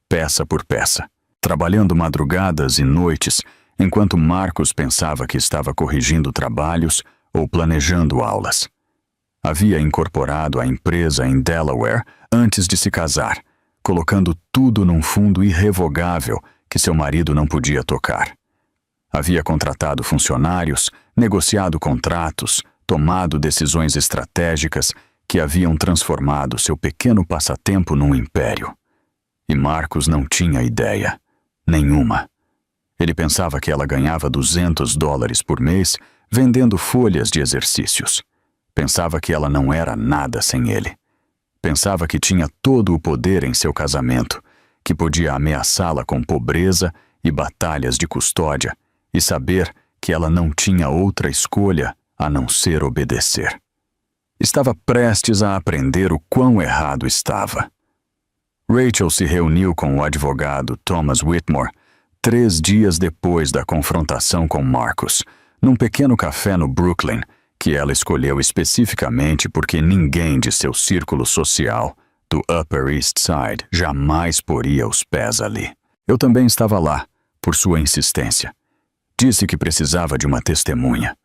peça por peça, trabalhando madrugadas e noites, enquanto Marcus pensava que estava corrigindo trabalhos ou planejando aulas. Havia incorporado a empresa em Delaware antes de se casar, colocando tudo num fundo irrevogável que seu marido não podia tocar. Havia contratado funcionários, negociado contratos, tomado decisões estratégicas que haviam transformado seu pequeno passatempo num império. E Marcus não tinha ideia, nenhuma. Ele pensava que ela ganhava $200 por mês vendendo folhas de exercícios. Pensava que ela não era nada sem ele. Pensava que tinha todo o poder em seu casamento, que podia ameaçá-la com pobreza e batalhas de custódia, e saber que ela não tinha outra escolha a não ser obedecer. Estava prestes a aprender o quão errado estava. Rachel se reuniu com o advogado Thomas Whitmore 3 dias depois da confrontação com Marcus, num pequeno café no Brooklyn, que ela escolheu especificamente porque ninguém de seu círculo social do Upper East Side jamais poria os pés ali. Eu também estava lá, por sua insistência. Disse que precisava de uma testemunha.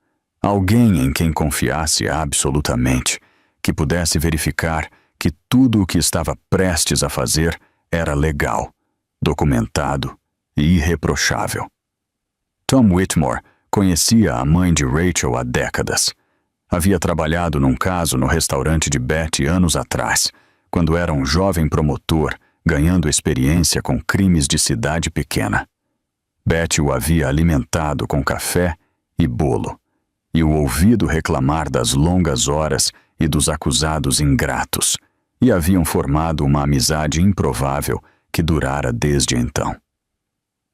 Alguém em quem confiasse absolutamente, que pudesse verificar que tudo o que estava prestes a fazer era legal, documentado e irreprochável. Tom Whitmore conhecia a mãe de Rachel há décadas. Havia trabalhado num caso no restaurante de Betty anos atrás, quando era um jovem promotor ganhando experiência com crimes de cidade pequena. Betty o havia alimentado com café e bolo, e o ouvido reclamar das longas horas e dos acusados ingratos, e haviam formado uma amizade improvável que durara desde então.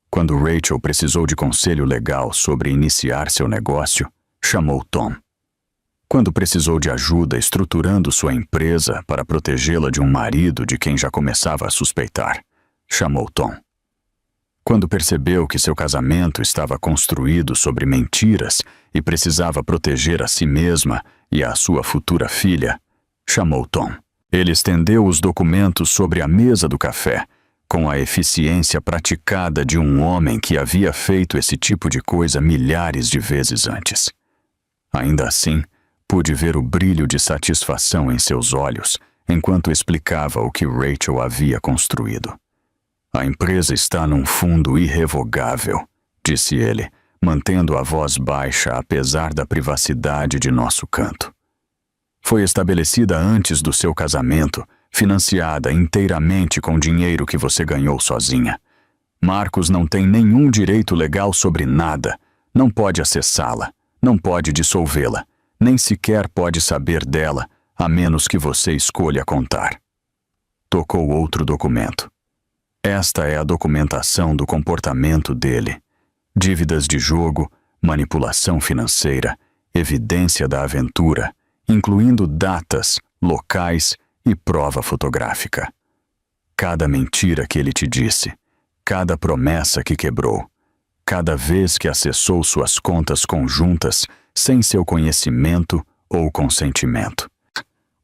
Quando Rachel precisou de conselho legal sobre iniciar seu negócio, chamou Tom. Quando precisou de ajuda estruturando sua empresa para protegê-la de um marido de quem já começava a suspeitar, chamou Tom. Quando percebeu que seu casamento estava construído sobre mentiras e precisava proteger a si mesma e a sua futura filha, chamou Tom. Ele estendeu os documentos sobre a mesa do café, com a eficiência praticada de um homem que havia feito esse tipo de coisa milhares de vezes antes. Ainda assim, pude ver o brilho de satisfação em seus olhos enquanto explicava o que Rachel havia construído. A empresa está num fundo irrevogável, disse ele, mantendo a voz baixa apesar da privacidade de nosso canto. Foi estabelecida antes do seu casamento, financiada inteiramente com dinheiro que você ganhou sozinha. Marcus não tem nenhum direito legal sobre nada, não pode acessá-la, não pode dissolvê-la, nem sequer pode saber dela, a menos que você escolha contar. Tocou outro documento. Esta é a documentação do comportamento dele. Dívidas de jogo, manipulação financeira, evidência da aventura, incluindo datas, locais e prova fotográfica. Cada mentira que ele te disse, cada promessa que quebrou, cada vez que acessou suas contas conjuntas sem seu conhecimento ou consentimento.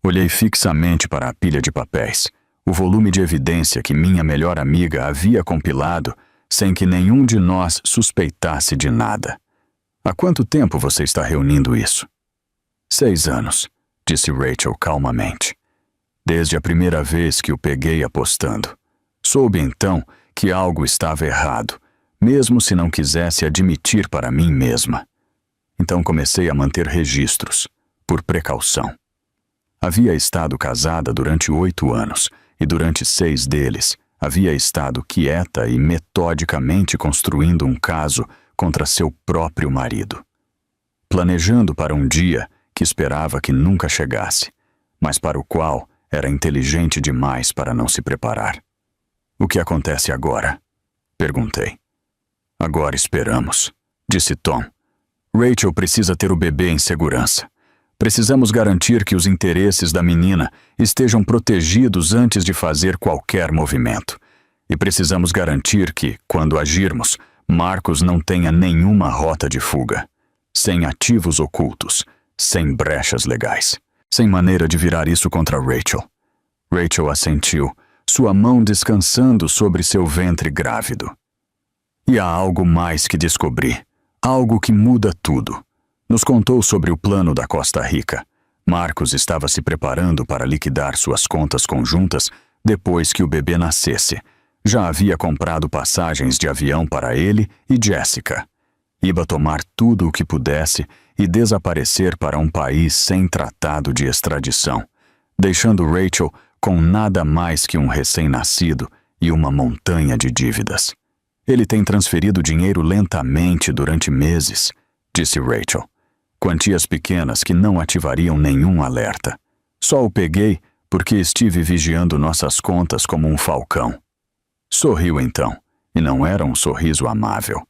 Olhei fixamente para a pilha de papéis, o volume de evidência que minha melhor amiga havia compilado sem que nenhum de nós suspeitasse de nada. Há quanto tempo você está reunindo isso? 6 anos, disse Rachel calmamente. Desde a primeira vez que o peguei apostando. Soube então que algo estava errado, mesmo se não quisesse admitir para mim mesma. Então comecei a manter registros, por precaução. Havia estado casada durante 8 anos, e durante 6 deles, havia estado quieta e metodicamente construindo um caso contra seu próprio marido. Planejando para um dia que esperava que nunca chegasse, mas para o qual era inteligente demais para não se preparar. O que acontece agora? Perguntei. Agora esperamos, disse Tom. Rachel precisa ter o bebê em segurança. Precisamos garantir que os interesses da menina estejam protegidos antes de fazer qualquer movimento. E precisamos garantir que, quando agirmos, Marcos não tenha nenhuma rota de fuga. Sem ativos ocultos, sem brechas legais, sem maneira de virar isso contra Rachel. Rachel assentiu, sua mão descansando sobre seu ventre grávido. E há algo mais que descobri, algo que muda tudo. Nos contou sobre o plano da Costa Rica. Marcos estava se preparando para liquidar suas contas conjuntas depois que o bebê nascesse. Já havia comprado passagens de avião para ele e Jessica. Iba tomar tudo o que pudesse e desaparecer para um país sem tratado de extradição, deixando Rachel com nada mais que um recém-nascido e uma montanha de dívidas. Ele tem transferido dinheiro lentamente durante meses, disse Rachel. Quantias pequenas que não ativariam nenhum alerta. Só o peguei porque estive vigiando nossas contas como um falcão. Sorriu então, e não era um sorriso amável.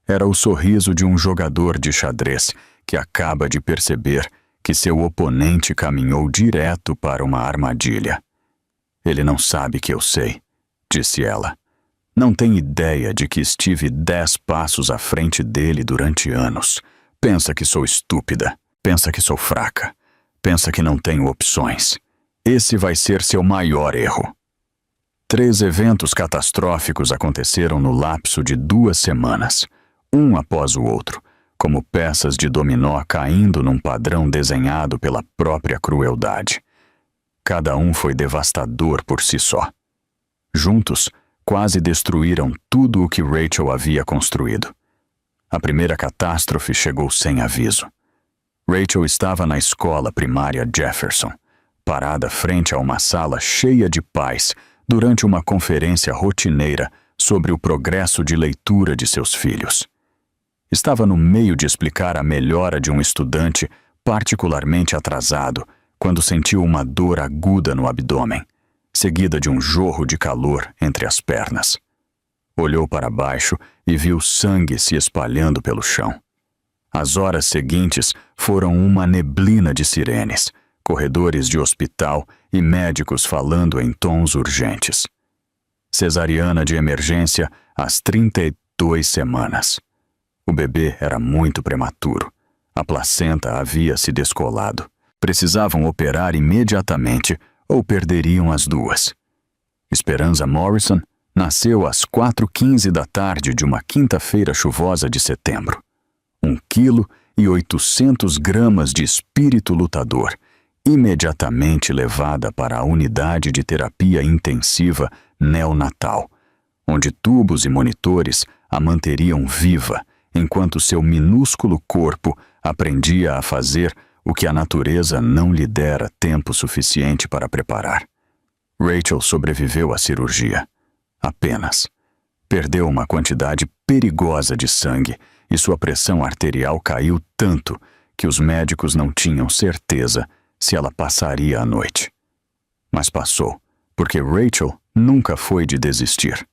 Era o sorriso de um jogador de xadrez que acaba de perceber que seu oponente caminhou direto para uma armadilha. Ele não sabe que eu sei, disse ela. Não tem ideia de que estive 10 passos à frente dele durante anos. Pensa que sou estúpida, pensa que sou fraca, pensa que não tenho opções. Esse vai ser seu maior erro. 3 eventos catastróficos aconteceram no lapso de 2 semanas, um após o outro, como peças de dominó caindo num padrão desenhado pela própria crueldade. Cada um foi devastador por si só. Juntos, quase destruíram tudo o que Rachel havia construído. A primeira catástrofe chegou sem aviso. Rachel estava na escola primária Jefferson, parada frente a uma sala cheia de pais durante uma conferência rotineira sobre o progresso de leitura de seus filhos. Estava no meio de explicar a melhora de um estudante particularmente atrasado quando sentiu uma dor aguda no abdômen, seguida de um jorro de calor entre as pernas. Olhou para baixo e viu sangue se espalhando pelo chão. As horas seguintes foram uma neblina de sirenes, corredores de hospital e médicos falando em tons urgentes. Cesariana de emergência às 32 semanas. O bebê era muito prematuro. A placenta havia se descolado. Precisavam operar imediatamente ou perderiam as duas. Esperanza Morrison nasceu às 4h15 da tarde de uma quinta-feira chuvosa de setembro. 1,8 kg de espírito lutador, imediatamente levada para a unidade de terapia intensiva neonatal, onde tubos e monitores a manteriam viva enquanto seu minúsculo corpo aprendia a fazer o que a natureza não lhe dera tempo suficiente para preparar. Rachel sobreviveu à cirurgia. Apenas. Perdeu uma quantidade perigosa de sangue e sua pressão arterial caiu tanto que os médicos não tinham certeza se ela passaria a noite. Mas passou, porque Rachel nunca foi de desistir.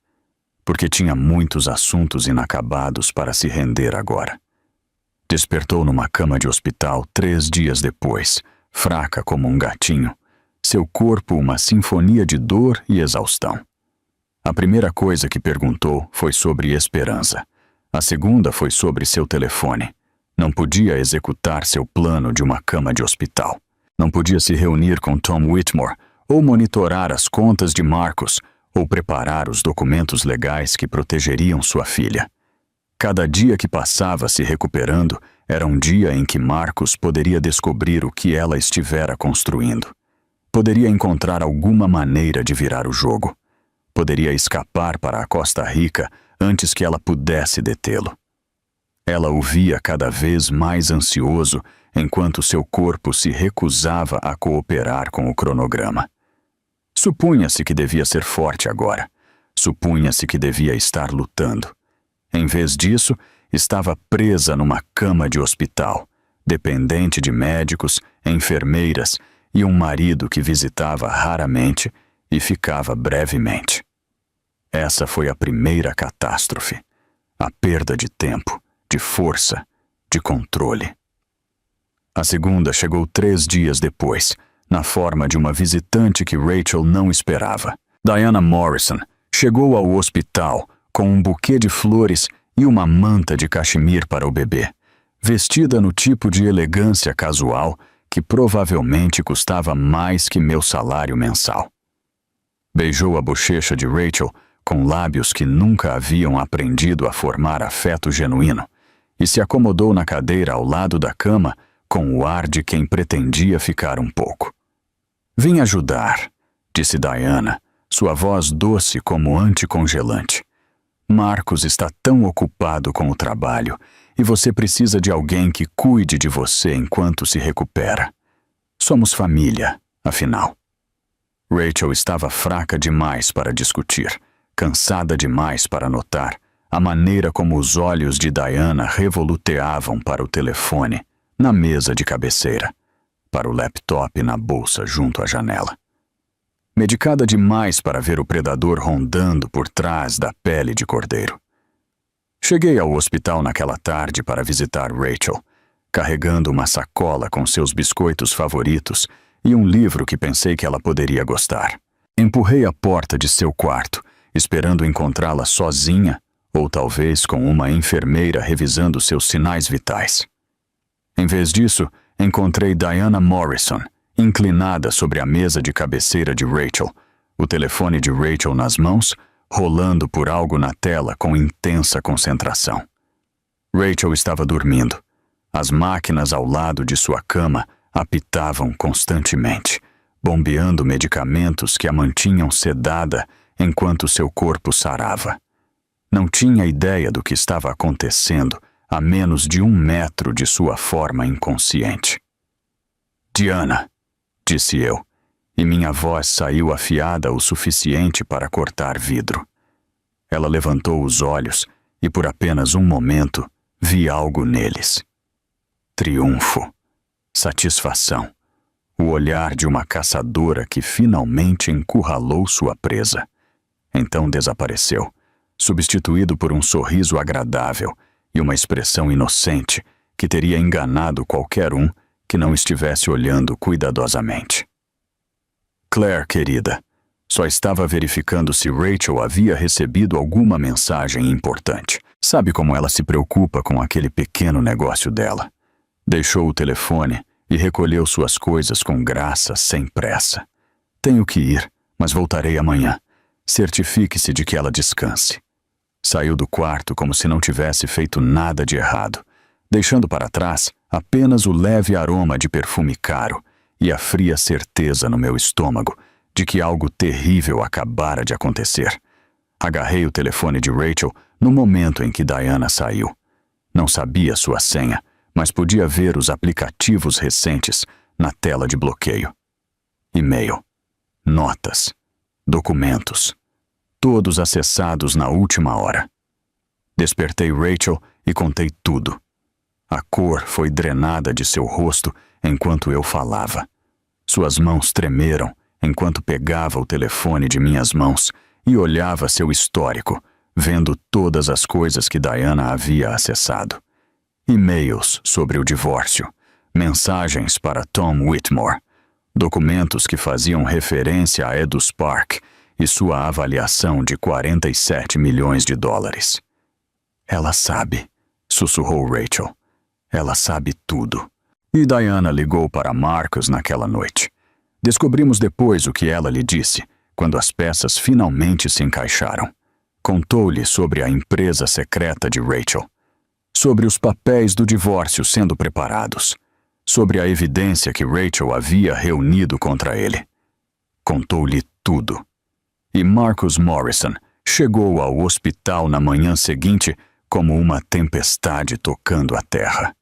Porque tinha muitos assuntos inacabados para se render agora. Despertou numa cama de hospital 3 dias depois, fraca como um gatinho, seu corpo uma sinfonia de dor e exaustão. A primeira coisa que perguntou foi sobre Esperanza. A segunda foi sobre seu telefone. Não podia executar seu plano de uma cama de hospital. Não podia se reunir com Tom Whitmore, ou monitorar as contas de Marcos, ou preparar os documentos legais que protegeriam sua filha. Cada dia que passava se recuperando era um dia em que Marcos poderia descobrir o que ela estivera construindo. Poderia encontrar alguma maneira de virar o jogo. Poderia escapar para a Costa Rica antes que ela pudesse detê-lo. Ela o via cada vez mais ansioso enquanto seu corpo se recusava a cooperar com o cronograma. Supunha-se que devia ser forte agora. Supunha-se que devia estar lutando. Em vez disso, estava presa numa cama de hospital, dependente de médicos, enfermeiras e um marido que visitava raramente e ficava brevemente. Essa foi a primeira catástrofe. A perda de tempo, de força, de controle. A segunda chegou 3 dias depois, na forma de uma visitante que Rachel não esperava. Diana Morrison chegou ao hospital com um buquê de flores e uma manta de cachemir para o bebê, vestida no tipo de elegância casual que provavelmente custava mais que meu salário mensal. Beijou a bochecha de Rachel com lábios que nunca haviam aprendido a formar afeto genuíno e se acomodou na cadeira ao lado da cama com o ar de quem pretendia ficar um pouco. "Vim ajudar", disse Diana, sua voz doce como anticongelante. "Marcos está tão ocupado com o trabalho e você precisa de alguém que cuide de você enquanto se recupera. Somos família, afinal." Rachel estava fraca demais para discutir, cansada demais para notar a maneira como os olhos de Diana revoluteavam para o telefone na mesa de cabeceira, para o laptop na bolsa junto à janela. Medicada demais para ver o predador rondando por trás da pele de cordeiro. Cheguei ao hospital naquela tarde para visitar Rachel, carregando uma sacola com seus biscoitos favoritos e um livro que pensei que ela poderia gostar. Empurrei a porta de seu quarto, esperando encontrá-la sozinha ou talvez com uma enfermeira revisando seus sinais vitais. Em vez disso, encontrei Diana Morrison, inclinada sobre a mesa de cabeceira de Rachel, o telefone de Rachel nas mãos, rolando por algo na tela com intensa concentração. Rachel estava dormindo. As máquinas ao lado de sua cama apitavam constantemente, bombeando medicamentos que a mantinham sedada enquanto seu corpo sarava. Não tinha ideia do que estava acontecendo a menos de 1 metro de sua forma inconsciente. "Diana", disse eu, e minha voz saiu afiada o suficiente para cortar vidro. Ela levantou os olhos e por apenas um momento vi algo neles. Triunfo, satisfação, o olhar de uma caçadora que finalmente encurralou sua presa. Então desapareceu, substituído por um sorriso agradável e uma expressão inocente que teria enganado qualquer um que não estivesse olhando cuidadosamente. "Claire, querida, só estava verificando se Rachel havia recebido alguma mensagem importante. Sabe como ela se preocupa com aquele pequeno negócio dela?" Deixou o telefone e recolheu suas coisas com graça, sem pressa. "Tenho que ir, mas voltarei amanhã. Certifique-se de que ela descanse." Saiu do quarto como se não tivesse feito nada de errado, deixando para trás apenas o leve aroma de perfume caro e a fria certeza no meu estômago de que algo terrível acabara de acontecer. Agarrei o telefone de Rachel no momento em que Diana saiu. Não sabia sua senha, mas podia ver os aplicativos recentes na tela de bloqueio. E-mail, notas, documentos, todos acessados na última hora. Despertei Rachel e contei tudo. A cor foi drenada de seu rosto enquanto eu falava. Suas mãos tremeram enquanto pegava o telefone de minhas mãos e olhava seu histórico, vendo todas as coisas que Diana havia acessado. E-mails sobre o divórcio, mensagens para Tom Whitmore, documentos que faziam referência a Edus Park e sua avaliação de $47 milhões. "Ela sabe", sussurrou Rachel. "Ela sabe tudo." E Diana ligou para Marcos naquela noite. Descobrimos depois o que ela lhe disse, quando as peças finalmente se encaixaram. Contou-lhe sobre a empresa secreta de Rachel, sobre os papéis do divórcio sendo preparados, sobre a evidência que Rachel havia reunido contra ele. Contou-lhe tudo. E Marcus Morrison chegou ao hospital na manhã seguinte como uma tempestade tocando a terra.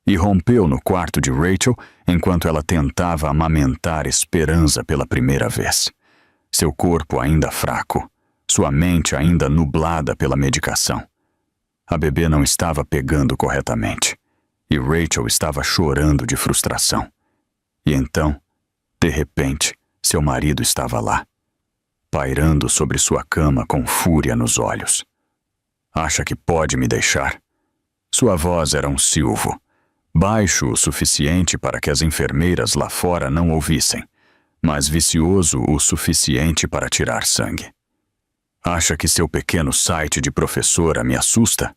Irrompeu no quarto de Rachel enquanto ela tentava amamentar Esperança pela primeira vez. Seu corpo ainda fraco, sua mente ainda nublada pela medicação. A bebê não estava pegando corretamente, e Rachel estava chorando de frustração. E então, de repente, seu marido estava lá, pairando sobre sua cama com fúria nos olhos. Acha que pode me deixar? Sua voz era um silvo, baixo o suficiente para que as enfermeiras lá fora não ouvissem, mas vicioso o suficiente para tirar sangue. Acha que seu pequeno site de professora me assusta?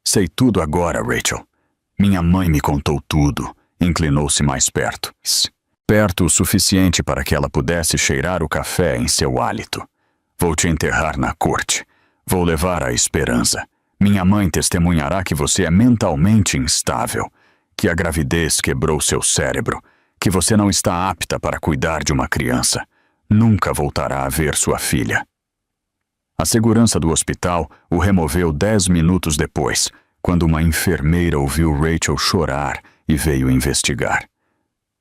Sei tudo agora, Rachel. Minha mãe me contou tudo. Inclinou-se mais perto. Perto o suficiente para que ela pudesse cheirar o café em seu hálito. Vou te enterrar na corte. Vou levar a esperança. Minha mãe testemunhará que você é mentalmente instável, que a gravidez quebrou seu cérebro, que você não está apta para cuidar de uma criança. Nunca voltará a ver sua filha. A segurança do hospital o removeu 10 minutos depois, quando uma enfermeira ouviu Rachel chorar e veio investigar.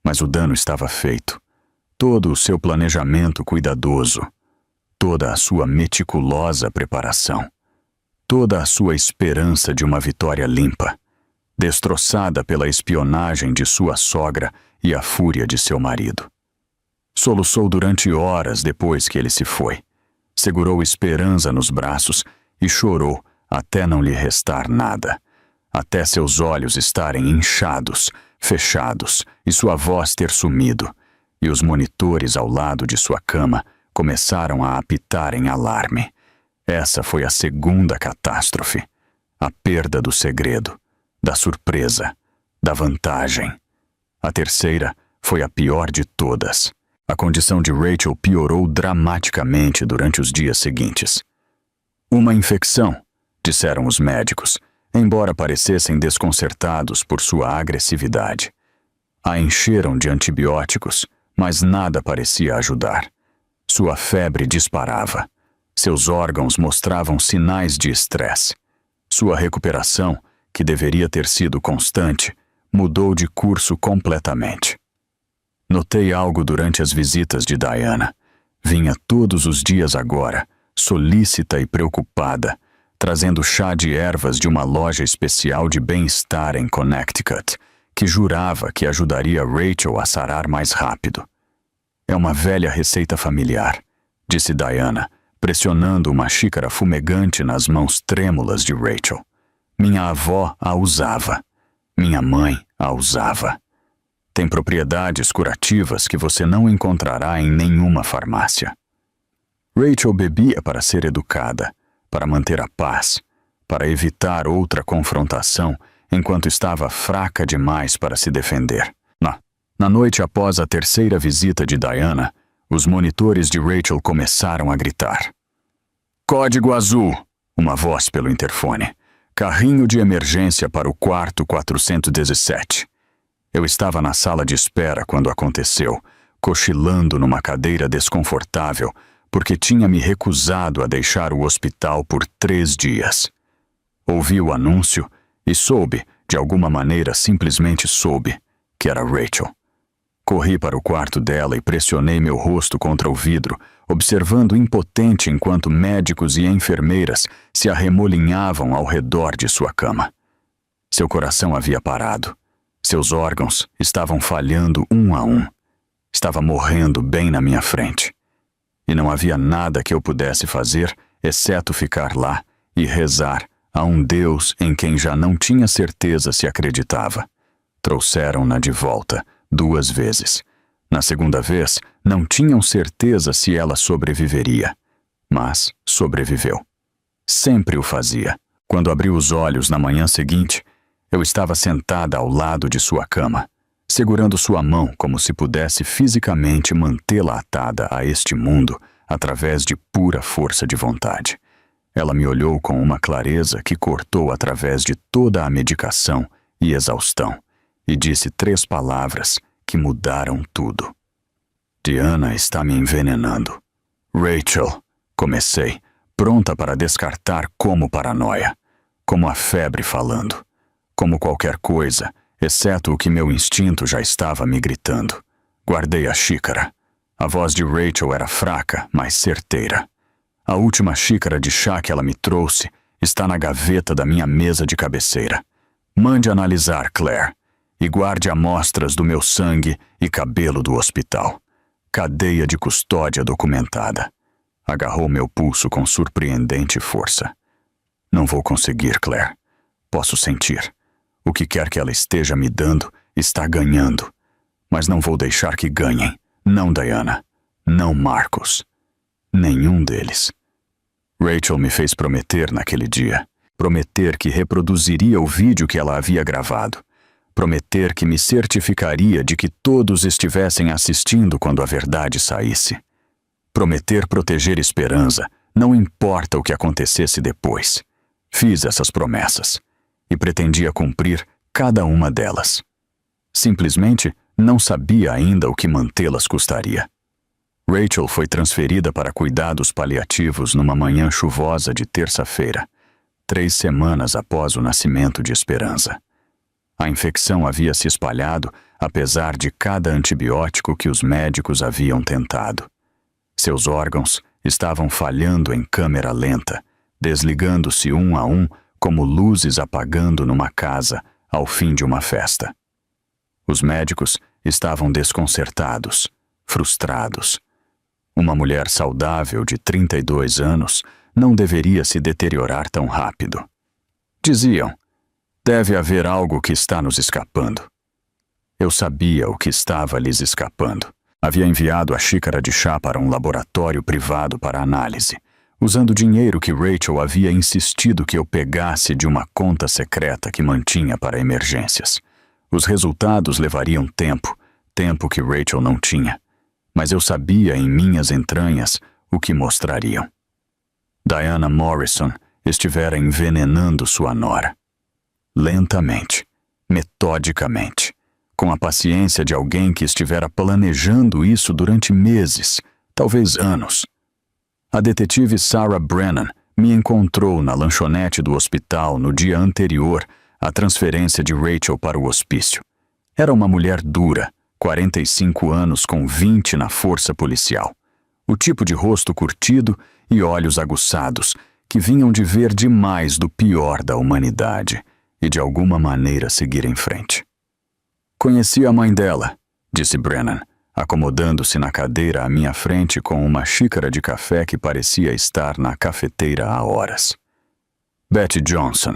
Mas o dano estava feito. Todo o seu planejamento cuidadoso, toda a sua meticulosa preparação, toda a sua esperança de uma vitória limpa, destroçada pela espionagem de sua sogra e a fúria de seu marido. Soluçou durante horas depois que ele se foi. Segurou Esperança nos braços e chorou até não lhe restar nada, até seus olhos estarem inchados, fechados e sua voz ter sumido, e os monitores ao lado de sua cama começaram a apitar em alarme. Essa foi a segunda catástrofe, a perda do segredo, da surpresa, da vantagem. A terceira foi a pior de todas. A condição de Rachel piorou dramaticamente durante os dias seguintes. Uma infecção, disseram os médicos, embora parecessem desconcertados por sua agressividade. A encheram de antibióticos, mas nada parecia ajudar. Sua febre disparava. Seus órgãos mostravam sinais de estresse. Sua recuperação, que deveria ter sido constante, mudou de curso completamente. Notei algo durante as visitas de Diana. Vinha todos os dias agora, solícita e preocupada, trazendo chá de ervas de uma loja especial de bem-estar em Connecticut, que jurava que ajudaria Rachel a sarar mais rápido. É uma velha receita familiar, disse Diana, pressionando uma xícara fumegante nas mãos trêmulas de Rachel. Minha avó a usava. Minha mãe a usava. Tem propriedades curativas que você não encontrará em nenhuma farmácia. Rachel bebia para ser educada, para manter a paz, para evitar outra confrontação enquanto estava fraca demais para se defender. Na noite após a terceira visita de Diana, os monitores de Rachel começaram a gritar. Código azul! Uma voz pelo interfone. Carrinho de emergência para o quarto 417. Eu estava na sala de espera quando aconteceu, cochilando numa cadeira desconfortável, porque tinha me recusado a deixar o hospital por 3 dias. Ouvi o anúncio e soube, de alguma maneira simplesmente soube, que era Rachel. Corri para o quarto dela e pressionei meu rosto contra o vidro, observando impotente enquanto médicos e enfermeiras se arremolinhavam ao redor de sua cama. Seu coração havia parado. Seus órgãos estavam falhando um a um. Estava morrendo bem na minha frente. E não havia nada que eu pudesse fazer, exceto ficar lá e rezar a um Deus em quem já não tinha certeza se acreditava. Trouxeram-na de volta 2 vezes. Na segunda vez, não tinham certeza se ela sobreviveria. Mas sobreviveu. Sempre o fazia. Quando abriu os olhos na manhã seguinte, eu estava sentada ao lado de sua cama, segurando sua mão como se pudesse fisicamente mantê-la atada a este mundo através de pura força de vontade. Ela me olhou com uma clareza que cortou através de toda a medicação e exaustão, e disse 3 palavras que mudaram tudo. Diana está me envenenando. Rachel, comecei, pronta para descartar como paranoia, como a febre falando. Como qualquer coisa, exceto o que meu instinto já estava me gritando. Guardei a xícara. A voz de Rachel era fraca, mas certeira. A última xícara de chá que ela me trouxe está na gaveta da minha mesa de cabeceira. Mande analisar, Claire, e guarde amostras do meu sangue e cabelo do hospital. Cadeia de custódia documentada. Agarrou meu pulso com surpreendente força. Não vou conseguir, Claire. Posso sentir. O que quer que ela esteja me dando está ganhando. Mas não vou deixar que ganhem. Não, Diana. Não, Marcos. Nenhum deles. Rachel me fez prometer naquele dia. Prometer que reproduziria o vídeo que ela havia gravado. Prometer que me certificaria de que todos estivessem assistindo quando a verdade saísse. Prometer proteger Esperança, não importa o que acontecesse depois. Fiz essas promessas e pretendia cumprir cada uma delas. Simplesmente não sabia ainda o que mantê-las custaria. Rachel foi transferida para cuidados paliativos numa manhã chuvosa de terça-feira, 3 semanas após o nascimento de Esperança. A infecção havia se espalhado apesar de cada antibiótico que os médicos haviam tentado. Seus órgãos estavam falhando em câmera lenta, desligando-se um a um como luzes apagando numa casa ao fim de uma festa. Os médicos estavam desconcertados, frustrados. Uma mulher saudável de 32 anos não deveria se deteriorar tão rápido. Diziam, deve haver algo que está nos escapando. Eu sabia o que estava lhes escapando. Havia enviado a xícara de chá para um laboratório privado para análise, usando dinheiro que Rachel havia insistido que eu pegasse de uma conta secreta que mantinha para emergências. Os resultados levariam tempo que Rachel não tinha, mas eu sabia em minhas entranhas o que mostrariam. Diana Morrison estivera envenenando sua nora. Lentamente, metodicamente, com a paciência de alguém que estivera planejando isso durante meses, talvez anos. A detetive Sarah Brennan me encontrou na lanchonete do hospital no dia anterior à transferência de Rachel para o hospício. Era uma mulher dura, 45 anos com 20 na força policial. O tipo de rosto curtido e olhos aguçados que vinham de ver demais do pior da humanidade e de alguma maneira seguir em frente. Conheci a mãe dela, disse Brennan, acomodando-se na cadeira à minha frente com uma xícara de café que parecia estar na cafeteira há horas. Betty Johnson.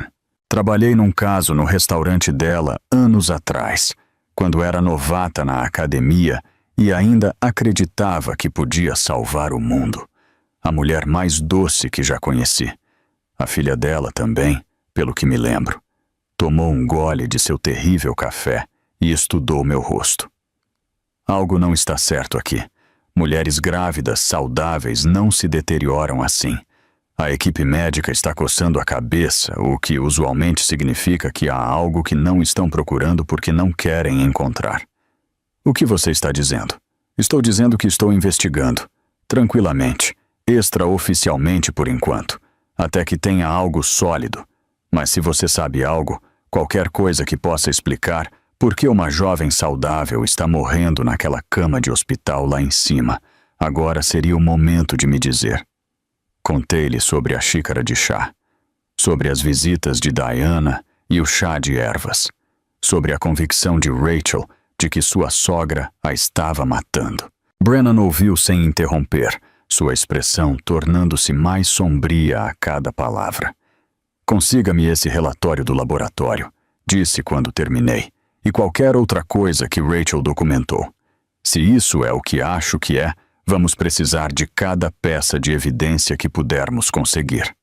Trabalhei num caso no restaurante dela anos atrás, quando era novata na academia e ainda acreditava que podia salvar o mundo. A mulher mais doce que já conheci. A filha dela também, pelo que me lembro. Tomou um gole de seu terrível café e estudou meu rosto. Algo não está certo aqui. Mulheres grávidas, saudáveis, não se deterioram assim. A equipe médica está coçando a cabeça, o que usualmente significa que há algo que não estão procurando porque não querem encontrar. O que você está dizendo? Estou dizendo que estou investigando, tranquilamente, extraoficialmente por enquanto, até que tenha algo sólido. Mas se você sabe algo, qualquer coisa que possa explicar por que uma jovem saudável está morrendo naquela cama de hospital lá em cima, agora seria o momento de me dizer. Contei-lhe sobre a xícara de chá, sobre as visitas de Diana e o chá de ervas, sobre a convicção de Rachel de que sua sogra a estava matando. Brennan ouviu sem interromper, sua expressão tornando-se mais sombria a cada palavra. Consiga-me esse relatório do laboratório, disse quando terminei, e qualquer outra coisa que Rachel documentou. Se isso é o que acho que é, vamos precisar de cada peça de evidência que pudermos conseguir.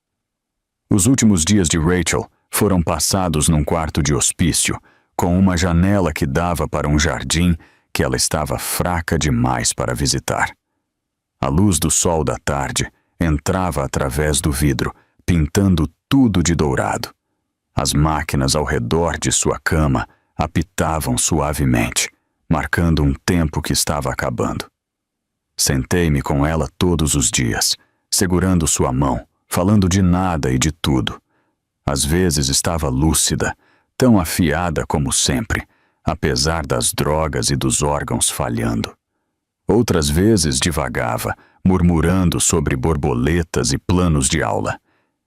Os últimos dias de Rachel foram passados num quarto de hospício, com uma janela que dava para um jardim que ela estava fraca demais para visitar. A luz do sol da tarde entrava através do vidro, pintando tudo de dourado. As máquinas ao redor de sua cama apitavam suavemente, marcando um tempo que estava acabando. Sentei-me com ela todos os dias, segurando sua mão, falando de nada e de tudo. Às vezes estava lúcida, tão afiada como sempre, apesar das drogas e dos órgãos falhando. Outras vezes divagava, murmurando sobre borboletas e planos de aula,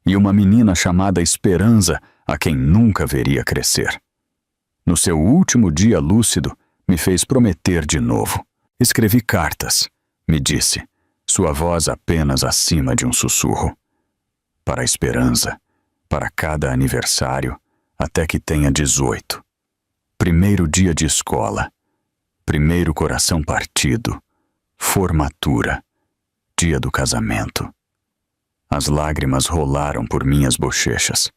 e uma menina chamada Esperança, a quem nunca veria crescer. No seu último dia lúcido, me fez prometer de novo. Escrevi cartas, me disse, sua voz apenas acima de um sussurro. Para a Esperança, para cada aniversário, até que tenha 18. Primeiro dia de escola, primeiro coração partido, formatura, dia do casamento. As lágrimas rolaram por minhas bochechas.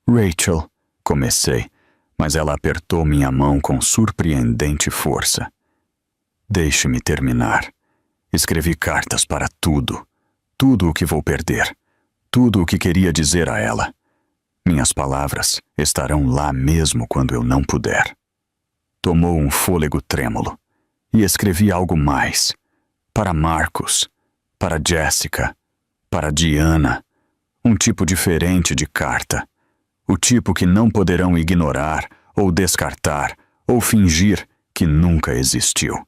Rachel, comecei, mas ela apertou minha mão com surpreendente força. Deixe-me terminar. Escrevi cartas para tudo, tudo o que vou perder, tudo o que queria dizer a ela. Minhas palavras estarão lá mesmo quando eu não puder. Tomou um fôlego trêmulo e escrevi algo mais. Para Marcos, para Jessica, para Diana, um tipo diferente de carta. O tipo que não poderão ignorar, ou descartar, ou fingir que nunca existiu.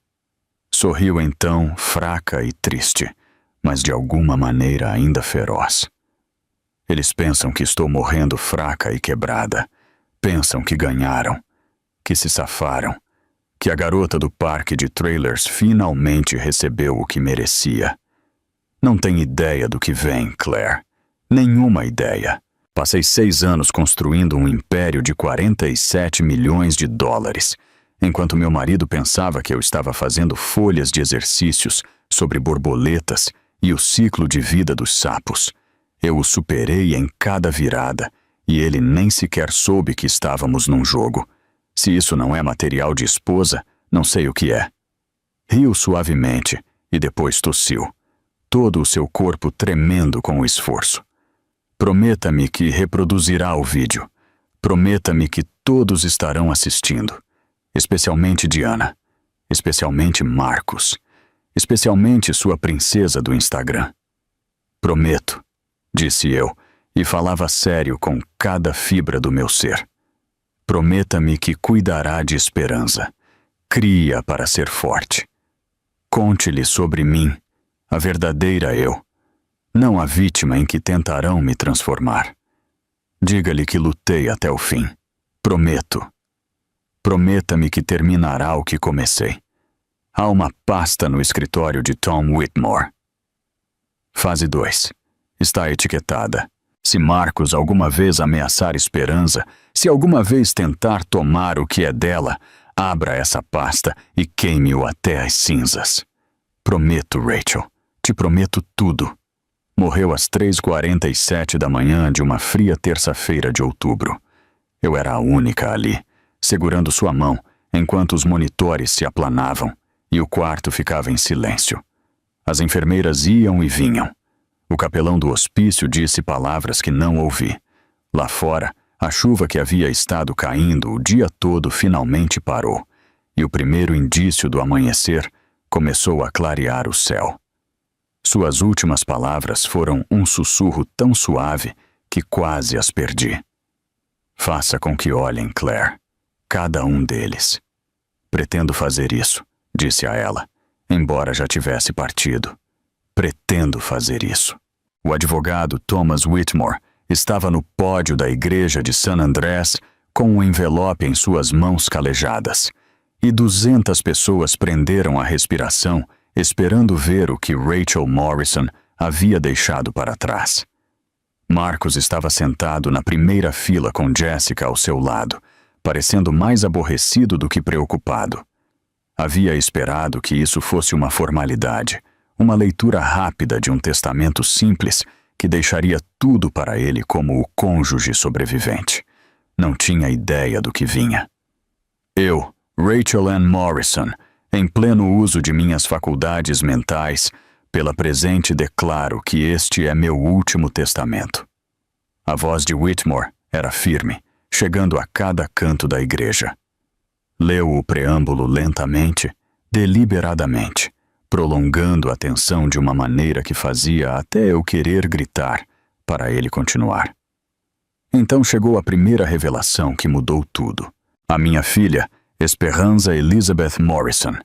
Sorriu então, fraca e triste, mas de alguma maneira ainda feroz. Eles pensam que estou morrendo fraca e quebrada. Pensam que ganharam, que se safaram, que a garota do parque de trailers finalmente recebeu o que merecia. Não tem ideia do que vem, Claire. Nenhuma ideia. Passei 6 anos construindo um império de 47 milhões de dólares, enquanto meu marido pensava que eu estava fazendo folhas de exercícios sobre borboletas e o ciclo de vida dos sapos. Eu o superei em cada virada, e ele nem sequer soube que estávamos num jogo. Se isso não é material de esposa, não sei o que é. Riu suavemente e depois tossiu, todo o seu corpo tremendo com o esforço. Prometa-me que reproduzirá o vídeo. Prometa-me que todos estarão assistindo. Especialmente Diana. Especialmente Marcos. Especialmente sua princesa do Instagram. Prometo, disse eu, e falava sério com cada fibra do meu ser. Prometa-me que cuidará de Esperança. Cria para ser forte. Conte-lhe sobre mim, a verdadeira eu. Não a vítima em que tentarão me transformar. Diga-lhe que lutei até o fim. Prometo. Prometa-me que terminará o que comecei. Há uma pasta no escritório de Tom Whitmore. Fase 2. Está etiquetada. Se Marcos alguma vez ameaçar Esperança, se alguma vez tentar tomar o que é dela, abra essa pasta e queime-o até as cinzas. Prometo, Rachel. Te prometo tudo. Morreu às 3h47 da manhã de uma fria terça-feira de outubro. Eu era a única ali, segurando sua mão, enquanto os monitores se aplanavam e o quarto ficava em silêncio. As enfermeiras iam e vinham. O capelão do hospício disse palavras que não ouvi. Lá fora, a chuva que havia estado caindo o dia todo finalmente parou, e o primeiro indício do amanhecer começou a clarear o céu. Suas últimas palavras foram um sussurro tão suave que quase as perdi. Faça com que olhem, Claire, cada um deles. Pretendo fazer isso, disse a ela, embora já tivesse partido. Pretendo fazer isso. O advogado Thomas Whitmore estava no pódio da igreja de San Andrés com um envelope em suas mãos calejadas, e 200 pessoas prenderam a respiração esperando ver o que Rachel Morrison havia deixado para trás. Marcos estava sentado na primeira fila com Jessica ao seu lado, parecendo mais aborrecido do que preocupado. Havia esperado que isso fosse uma formalidade, uma leitura rápida de um testamento simples que deixaria tudo para ele como o cônjuge sobrevivente. Não tinha ideia do que vinha. Eu, Rachel Ann Morrison, em pleno uso de minhas faculdades mentais, pela presente declaro que este é meu último testamento. A voz de Whitmore era firme, chegando a cada canto da igreja. Leu o preâmbulo lentamente, deliberadamente, prolongando a tensão de uma maneira que fazia até eu querer gritar para ele continuar. Então chegou a primeira revelação que mudou tudo. A minha filha, Esperança Elizabeth Morrison,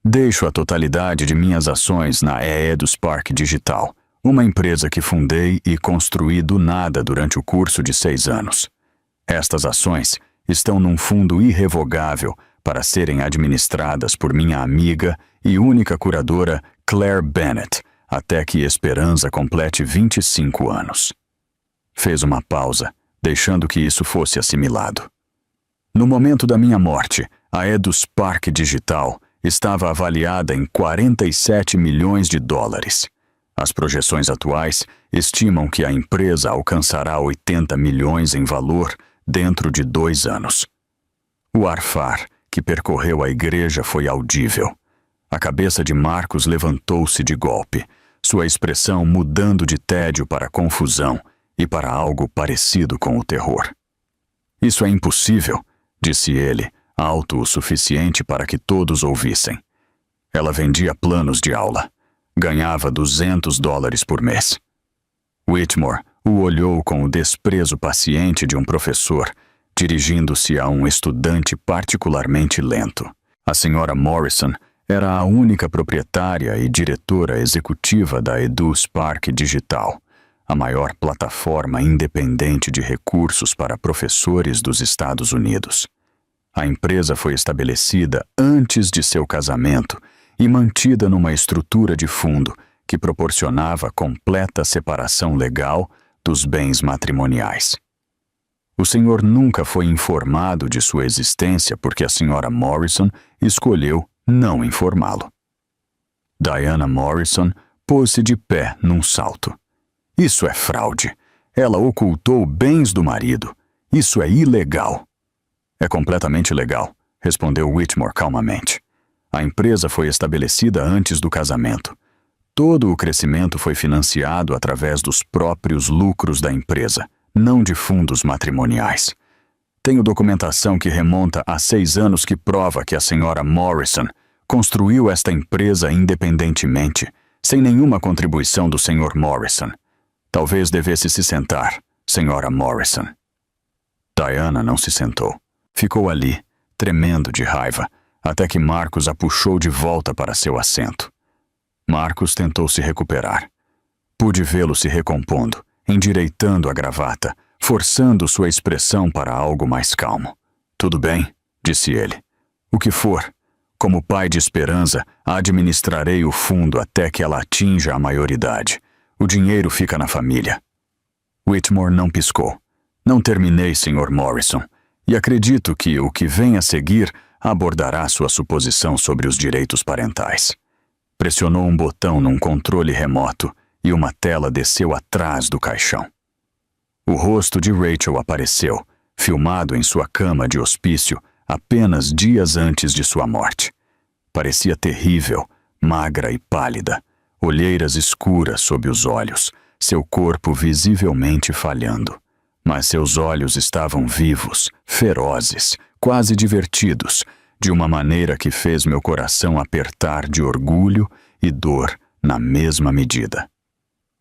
Deixo a totalidade de minhas ações na Eduspark Digital, uma empresa que fundei e construí do nada durante o curso de 6 anos. Estas ações estão num fundo irrevogável para serem administradas por minha amiga e única curadora Claire Bennett, até que Esperança complete 25 anos. Fez uma pausa, deixando que isso fosse assimilado. No momento da minha morte, a Eduspark Digital estava avaliada em 47 milhões de dólares. As projeções atuais estimam que a empresa alcançará 80 milhões em valor dentro de 2 anos. O arfar que percorreu a igreja foi audível. A cabeça de Marcos levantou-se de golpe, sua expressão mudando de tédio para confusão e para algo parecido com o terror. Isso é impossível, disse ele, alto o suficiente para que todos ouvissem. Ela vendia planos de aula. Ganhava $200 por mês. Whitmore o olhou com o desprezo paciente de um professor, dirigindo-se a um estudante particularmente lento. A senhora Morrison era a única proprietária e diretora executiva da Eduspark Digital, a maior plataforma independente de recursos para professores dos Estados Unidos. A empresa foi estabelecida antes de seu casamento e mantida numa estrutura de fundo que proporcionava completa separação legal dos bens matrimoniais. O senhor nunca foi informado de sua existência porque a senhora Morrison escolheu não informá-lo. Diana Morrison pôs-se de pé num salto. Isso é fraude. Ela ocultou bens do marido. Isso é ilegal. É completamente legal, respondeu Whitmore calmamente. A empresa foi estabelecida antes do casamento. Todo o crescimento foi financiado através dos próprios lucros da empresa, não de fundos matrimoniais. Tenho documentação que remonta a 6 anos que prova que a senhora Morrison construiu esta empresa independentemente, sem nenhuma contribuição do Sr. Morrison. Talvez devesse se sentar, senhora Morrison. Diana não se sentou. Ficou ali, tremendo de raiva, até que Marcos a puxou de volta para seu assento. Marcos tentou se recuperar. Pude vê-lo se recompondo, endireitando a gravata, forçando sua expressão para algo mais calmo. Tudo bem, disse ele. O que for. Como pai de Esperança, administrarei o fundo até que ela atinja a maioridade. O dinheiro fica na família. Whitmore não piscou. Não terminei, Sr. Morrison, e acredito que o que vem a seguir abordará sua suposição sobre os direitos parentais. Pressionou um botão num controle remoto e uma tela desceu atrás do caixão. O rosto de Rachel apareceu, filmado em sua cama de hospício apenas dias antes de sua morte. Parecia terrível, magra e pálida, olheiras escuras sob os olhos, seu corpo visivelmente falhando. Mas seus olhos estavam vivos, ferozes, quase divertidos, de uma maneira que fez meu coração apertar de orgulho e dor na mesma medida.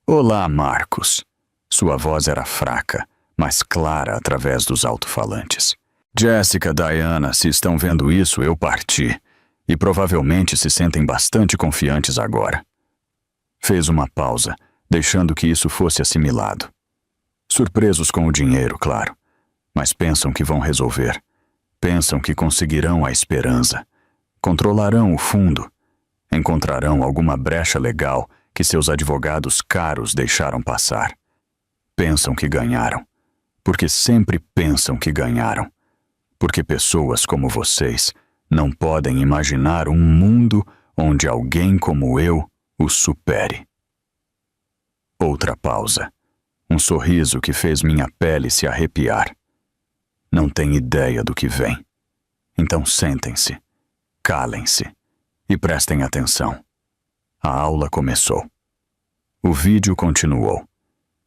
Olá, Marcos. Sua voz era fraca, mas clara através dos alto-falantes. Jessica, Diana, se estão vendo isso, eu parti, e provavelmente se sentem bastante confiantes agora. Fez uma pausa, deixando que isso fosse assimilado. Surpresos com o dinheiro, claro, mas pensam que vão resolver. Pensam que conseguirão a Esperança. Controlarão o fundo. Encontrarão alguma brecha legal que seus advogados caros deixaram passar. Pensam que ganharam. Porque sempre pensam que ganharam. Porque pessoas como vocês não podem imaginar um mundo onde alguém como eu os supere. Outra pausa. Um sorriso que fez minha pele se arrepiar. Não tem ideia do que vem. Então sentem-se, calem-se e prestem atenção. A aula começou. O vídeo continuou.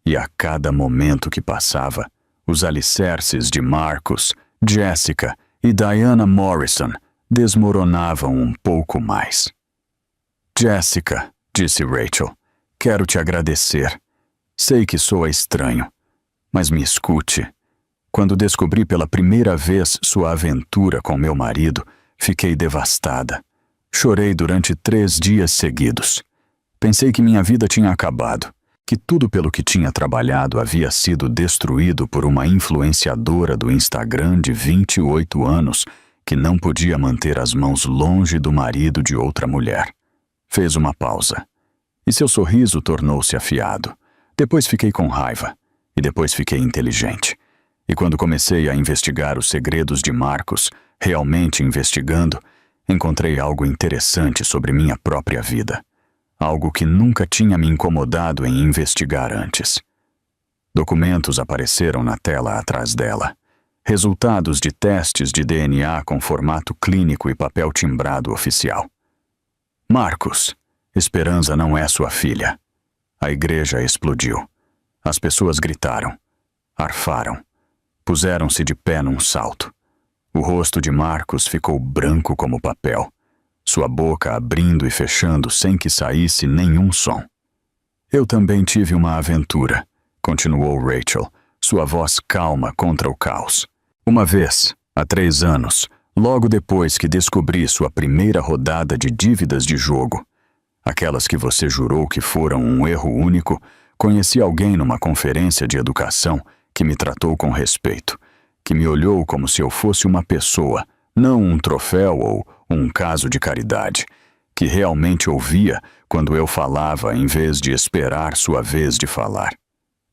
E a cada momento que passava, os alicerces de Marcos, Jessica e Diana Morrison desmoronavam um pouco mais. Jessica, disse Rachel, quero te agradecer. Sei que soa estranho, mas me escute. Quando descobri pela primeira vez sua aventura com meu marido, fiquei devastada. Chorei durante 3 dias seguidos. Pensei que minha vida tinha acabado, que tudo pelo que tinha trabalhado havia sido destruído por uma influenciadora do Instagram de 28 anos que não podia manter as mãos longe do marido de outra mulher. Fez uma pausa. E seu sorriso tornou-se afiado. Depois fiquei com raiva. E depois fiquei inteligente. E quando comecei a investigar os segredos de Marcus, realmente investigando, encontrei algo interessante sobre minha própria vida. Algo que nunca tinha me incomodado em investigar antes. Documentos apareceram na tela atrás dela. Resultados de testes de DNA com formato clínico e papel timbrado oficial. Marcus, Esperança não é sua filha. A igreja explodiu. As pessoas gritaram, arfaram, puseram-se de pé num salto. O rosto de Marcus ficou branco como papel, sua boca abrindo e fechando sem que saísse nenhum som. Eu também tive uma aventura, continuou Rachel, sua voz calma contra o caos. Uma vez, há 3 anos, logo depois que descobri sua primeira rodada de dívidas de jogo, aquelas que você jurou que foram um erro único, conheci alguém numa conferência de educação que me tratou com respeito, que me olhou como se eu fosse uma pessoa, não um troféu ou um caso de caridade, que realmente ouvia quando eu falava em vez de esperar sua vez de falar.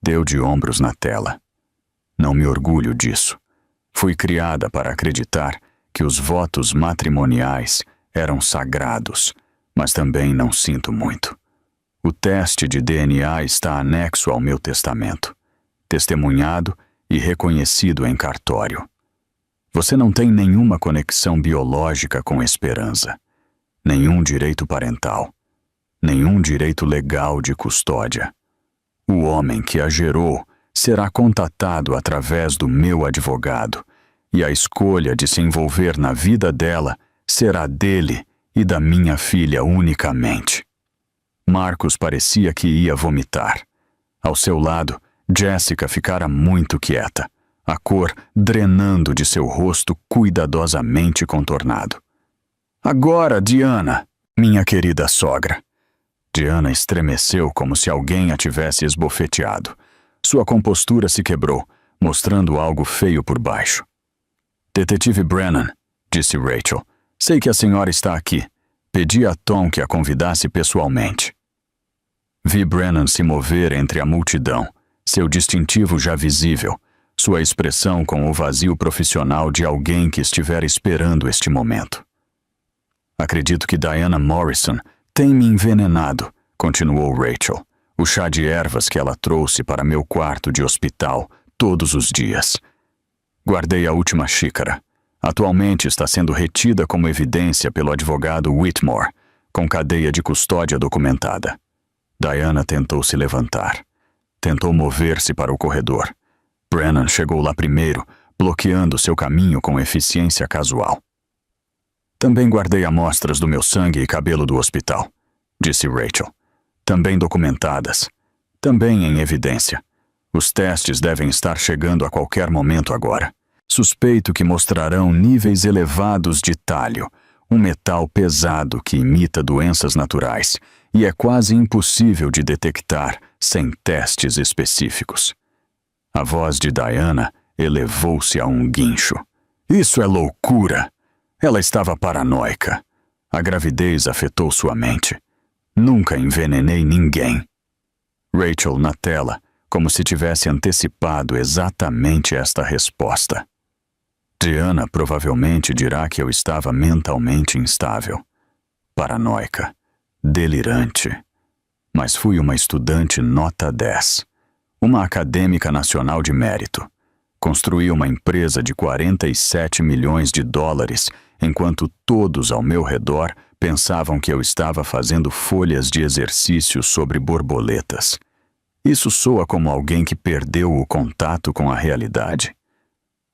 Deu de ombros na tela. Não me orgulho disso. Fui criada para acreditar que os votos matrimoniais eram sagrados, mas também não sinto muito. O teste de DNA está anexo ao meu testamento, testemunhado e reconhecido em cartório. Você não tem nenhuma conexão biológica com Esperança, nenhum direito parental, nenhum direito legal de custódia. O homem que a gerou será contatado através do meu advogado, e a escolha de se envolver na vida dela será dele e da minha filha unicamente. Marcus parecia que ia vomitar. Ao seu lado, Jessica ficara muito quieta, a cor drenando de seu rosto cuidadosamente contornado. Agora, Diana, minha querida sogra. Diana estremeceu como se alguém a tivesse esbofeteado. Sua compostura se quebrou, mostrando algo feio por baixo. Detetive Brennan, disse Rachel, sei que a senhora está aqui. Pedi a Tom que a convidasse pessoalmente. Vi Brennan se mover entre a multidão, seu distintivo já visível, sua expressão com o vazio profissional de alguém que estivera esperando este momento. Acredito que Diana Morrison tem me envenenado, continuou Rachel, o chá de ervas que ela trouxe para meu quarto de hospital todos os dias. Guardei a última xícara. Atualmente está sendo retida como evidência pelo advogado Whitmore, com cadeia de custódia documentada. Diana tentou se levantar. Tentou mover-se para o corredor. Brennan chegou lá primeiro, bloqueando seu caminho com eficiência casual. Também guardei amostras do meu sangue e cabelo do hospital, disse Rachel. Também documentadas. Também em evidência. Os testes devem estar chegando a qualquer momento agora. Suspeito que mostrarão níveis elevados de talho, um metal pesado que imita doenças naturais e é quase impossível de detectar sem testes específicos. A voz de Diana elevou-se a um guincho. Isso é loucura! Ela estava paranoica. A gravidez afetou sua mente. Nunca envenenei ninguém. Rachel na tela, como se tivesse antecipado exatamente esta resposta. Diana provavelmente dirá que eu estava mentalmente instável, paranoica, delirante. Mas fui uma estudante nota 10, uma acadêmica nacional de mérito. Construí uma empresa de 47 milhões de dólares, enquanto todos ao meu redor pensavam que eu estava fazendo folhas de exercício sobre borboletas. Isso soa como alguém que perdeu o contato com a realidade.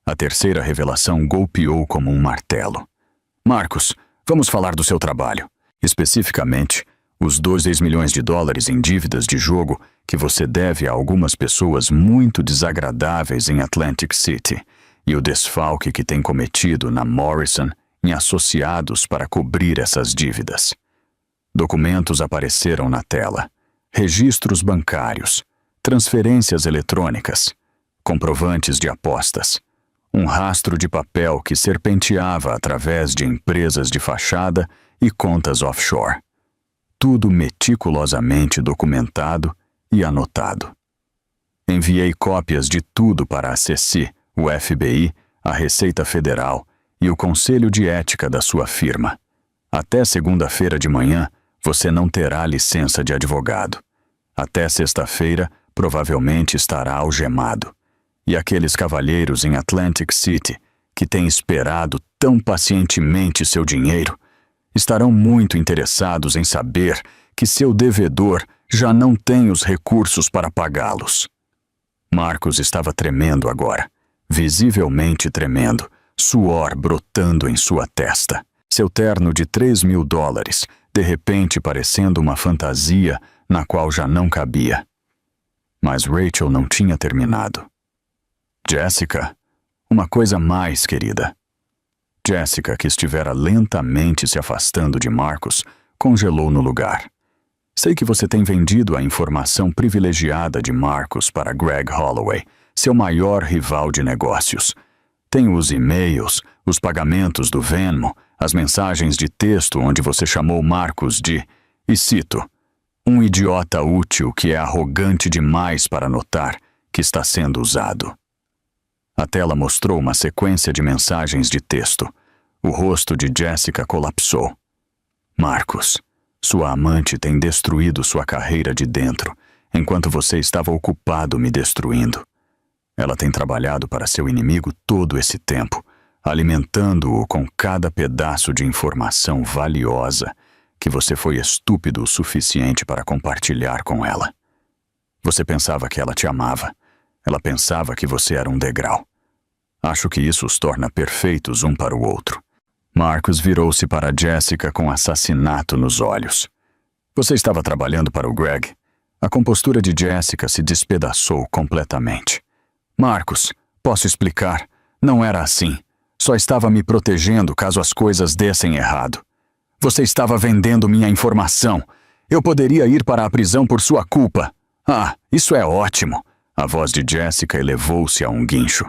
A terceira revelação golpeou como um martelo. Marcus, vamos falar do seu trabalho. Especificamente, os 2 milhões de dólares em dívidas de jogo que você deve a algumas pessoas muito desagradáveis em Atlantic City e o desfalque que tem cometido na Morrison em associados para cobrir essas dívidas. Documentos apareceram na tela, registros bancários, transferências eletrônicas, comprovantes de apostas, um rastro de papel que serpenteava através de empresas de fachada e contas offshore. Tudo meticulosamente documentado e anotado. Enviei cópias de tudo para a CECI, o FBI, a Receita Federal e o Conselho de Ética da sua firma. Até segunda-feira de manhã, você não terá licença de advogado. Até sexta-feira, provavelmente estará algemado. E aqueles cavalheiros em Atlantic City, que têm esperado tão pacientemente seu dinheiro, estarão muito interessados em saber que seu devedor já não tem os recursos para pagá-los. Marcos estava tremendo agora, visivelmente tremendo, suor brotando em sua testa. Seu terno de $3.000, de repente parecendo uma fantasia na qual já não cabia. Mas Rachel não tinha terminado. Jessica, uma coisa mais, querida. Jessica, que estivera lentamente se afastando de Marcos, congelou no lugar. Sei que você tem vendido a informação privilegiada de Marcos para Greg Holloway, seu maior rival de negócios. Tenho os e-mails, os pagamentos do Venmo, as mensagens de texto onde você chamou Marcos de, e cito, um idiota útil que é arrogante demais para notar que está sendo usado. A tela mostrou uma sequência de mensagens de texto. O rosto de Jessica colapsou. Marcos, sua amante tem destruído sua carreira de dentro, enquanto você estava ocupado me destruindo. Ela tem trabalhado para seu inimigo todo esse tempo, alimentando-o com cada pedaço de informação valiosa que você foi estúpido o suficiente para compartilhar com ela. Você pensava que ela te amava. Ela pensava que você era um degrau. Acho que isso os torna perfeitos um para o outro. Marcos virou-se para Jessica com assassinato nos olhos. Você estava trabalhando para o Greg. A compostura de Jessica se despedaçou completamente. Marcos, posso explicar? Não era assim. Só estava me protegendo caso as coisas dessem errado. Você estava vendendo minha informação. Eu poderia ir para a prisão por sua culpa. Ah, isso é ótimo. A voz de Jessica elevou-se a um guincho.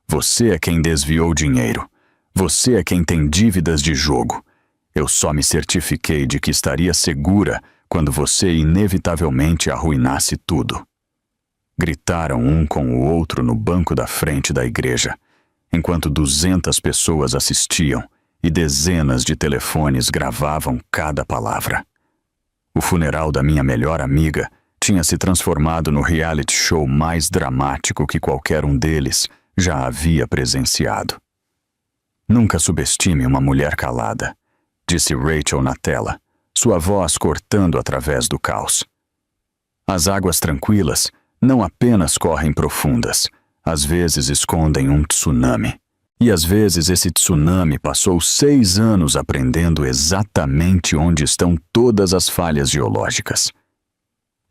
Você é quem desviou dinheiro. Você é quem tem dívidas de jogo. Eu só me certifiquei de que estaria segura quando você inevitavelmente arruinasse tudo. Gritaram um com o outro no banco da frente da igreja, enquanto 200 pessoas assistiam e dezenas de telefones gravavam cada palavra. O funeral da minha melhor amiga tinha se transformado no reality show mais dramático que qualquer um deles já havia presenciado. Nunca subestime uma mulher calada, disse Rachel na tela, sua voz cortando através do caos. As águas tranquilas não apenas correm profundas, às vezes escondem um tsunami. E às vezes esse tsunami passou 6 anos aprendendo exatamente onde estão todas as falhas geológicas.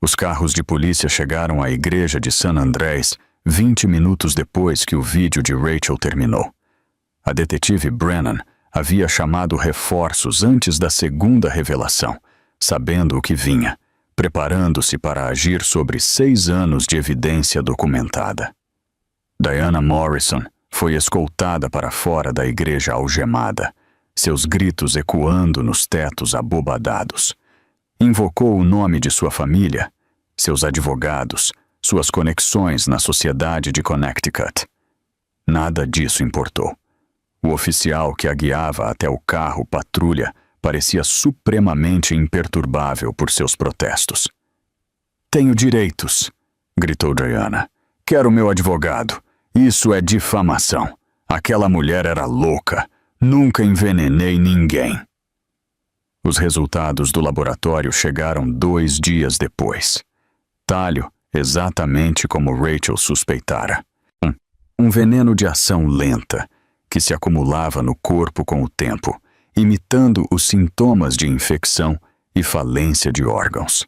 Os carros de polícia chegaram à igreja de San Andrés 20 minutos depois que o vídeo de Rachel terminou. A detetive Brennan havia chamado reforços antes da segunda revelação, sabendo o que vinha, preparando-se para agir sobre 6 anos de evidência documentada. Diana Morrison foi escoltada para fora da igreja algemada, seus gritos ecoando nos tetos abobadados. Invocou o nome de sua família, seus advogados, suas conexões na sociedade de Connecticut. Nada disso importou. O oficial que a guiava até o carro patrulha parecia supremamente imperturbável por seus protestos. "Tenho direitos", gritou Diana. "Quero meu advogado. Isso é difamação. Aquela mulher era louca. Nunca envenenei ninguém." Os resultados do laboratório chegaram 2 dias depois. Talho, exatamente como Rachel suspeitara. Um veneno de ação lenta, que se acumulava no corpo com o tempo, imitando os sintomas de infecção e falência de órgãos.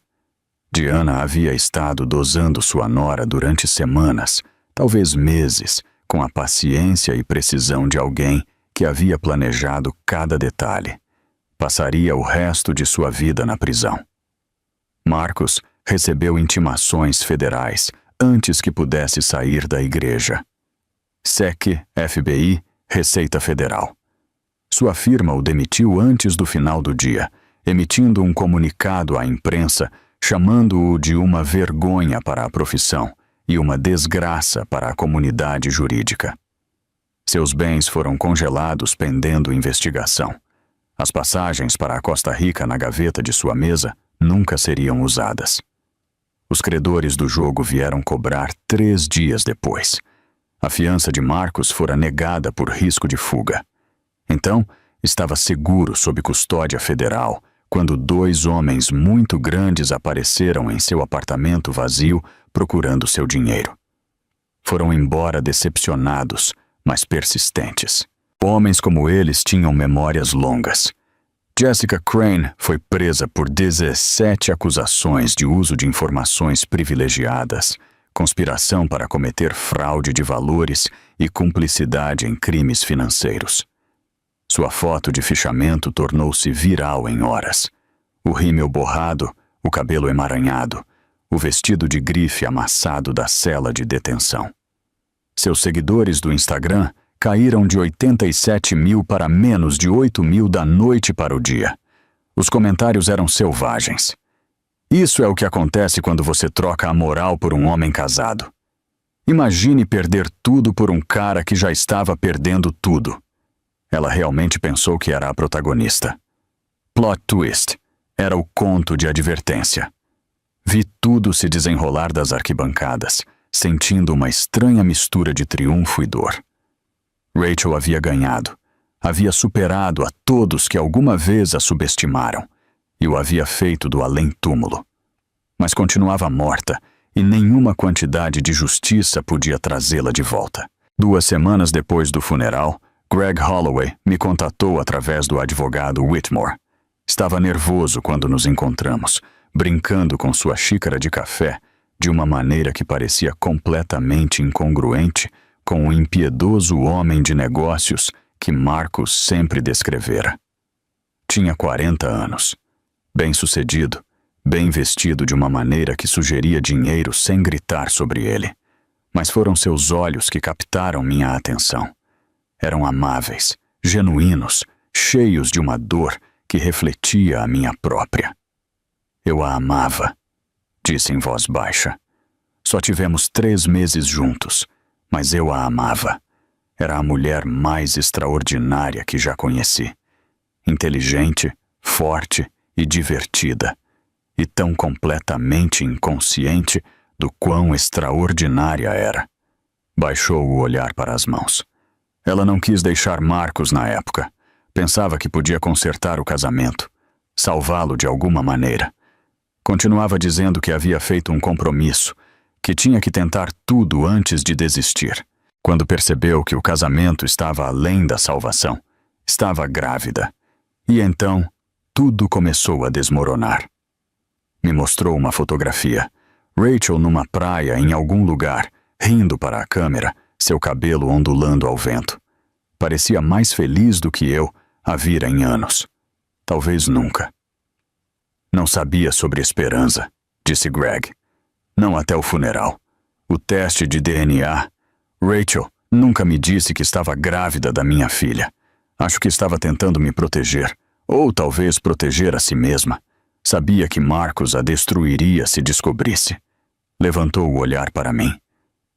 Diana havia estado dosando sua nora durante semanas, talvez meses, com a paciência e precisão de alguém que havia planejado cada detalhe. Passaria o resto de sua vida na prisão. Marcus recebeu intimações federais antes que pudesse sair da igreja. SEC, FBI, Receita Federal. Sua firma o demitiu antes do final do dia, emitindo um comunicado à imprensa chamando-o de uma vergonha para a profissão e uma desgraça para a comunidade jurídica. Seus bens foram congelados pendendo investigação. As passagens para a Costa Rica na gaveta de sua mesa nunca seriam usadas. Os credores do jogo vieram cobrar 3 dias depois. A fiança de Marcus fora negada por risco de fuga. Então, estava seguro sob custódia federal quando 2 homens muito grandes apareceram em seu apartamento vazio procurando seu dinheiro. Foram embora decepcionados, mas persistentes. Homens como eles tinham memórias longas. Jessica Crane foi presa por 17 acusações de uso de informações privilegiadas, conspiração para cometer fraude de valores e cumplicidade em crimes financeiros. Sua foto de fichamento tornou-se viral em horas. O rímel borrado, o cabelo emaranhado, o vestido de grife amassado da cela de detenção. Seus seguidores do Instagram caíram de 87 mil para menos de 8 mil da noite para o dia. Os comentários eram selvagens. Isso é o que acontece quando você troca a moral por um homem casado. Imagine perder tudo por um cara que já estava perdendo tudo. Ela realmente pensou que era a protagonista. Plot twist. Era o conto de advertência. Vi tudo se desenrolar das arquibancadas, sentindo uma estranha mistura de triunfo e dor. Rachel havia ganhado. Havia superado a todos que alguma vez a subestimaram e o havia feito do além-túmulo. Mas continuava morta e nenhuma quantidade de justiça podia trazê-la de volta. 2 semanas depois do funeral, Greg Holloway me contatou através do advogado Whitmore. Estava nervoso quando nos encontramos, brincando com sua xícara de café de uma maneira que parecia completamente incongruente com o impiedoso homem de negócios que Marcus sempre descrevera. Tinha 40 anos, bem-sucedido, bem vestido de uma maneira que sugeria dinheiro sem gritar sobre ele. Mas foram seus olhos que captaram minha atenção. Eram amáveis, genuínos, cheios de uma dor que refletia a minha própria. Eu a amava, disse em voz baixa. Só tivemos 3 meses juntos, mas eu a amava. Era a mulher mais extraordinária que já conheci. Inteligente, forte e divertida, e tão completamente inconsciente do quão extraordinária era. Baixou o olhar para as mãos. Ela não quis deixar Marcus na época. Pensava que podia consertar o casamento, salvá-lo de alguma maneira. Continuava dizendo que havia feito um compromisso, que tinha que tentar tudo antes de desistir. Quando percebeu que o casamento estava além da salvação, estava grávida. E então, tudo começou a desmoronar. Me mostrou uma fotografia. Rachel numa praia em algum lugar, rindo para a câmera, seu cabelo ondulando ao vento. Parecia mais feliz do que eu a vira em anos. Talvez nunca. Não sabia sobre esperança, disse Greg. Não até o funeral. O teste de DNA. Rachel nunca me disse que estava grávida da minha filha. Acho que estava tentando me proteger, ou talvez proteger a si mesma. Sabia que Marcus a destruiria se descobrisse. Levantou o olhar para mim.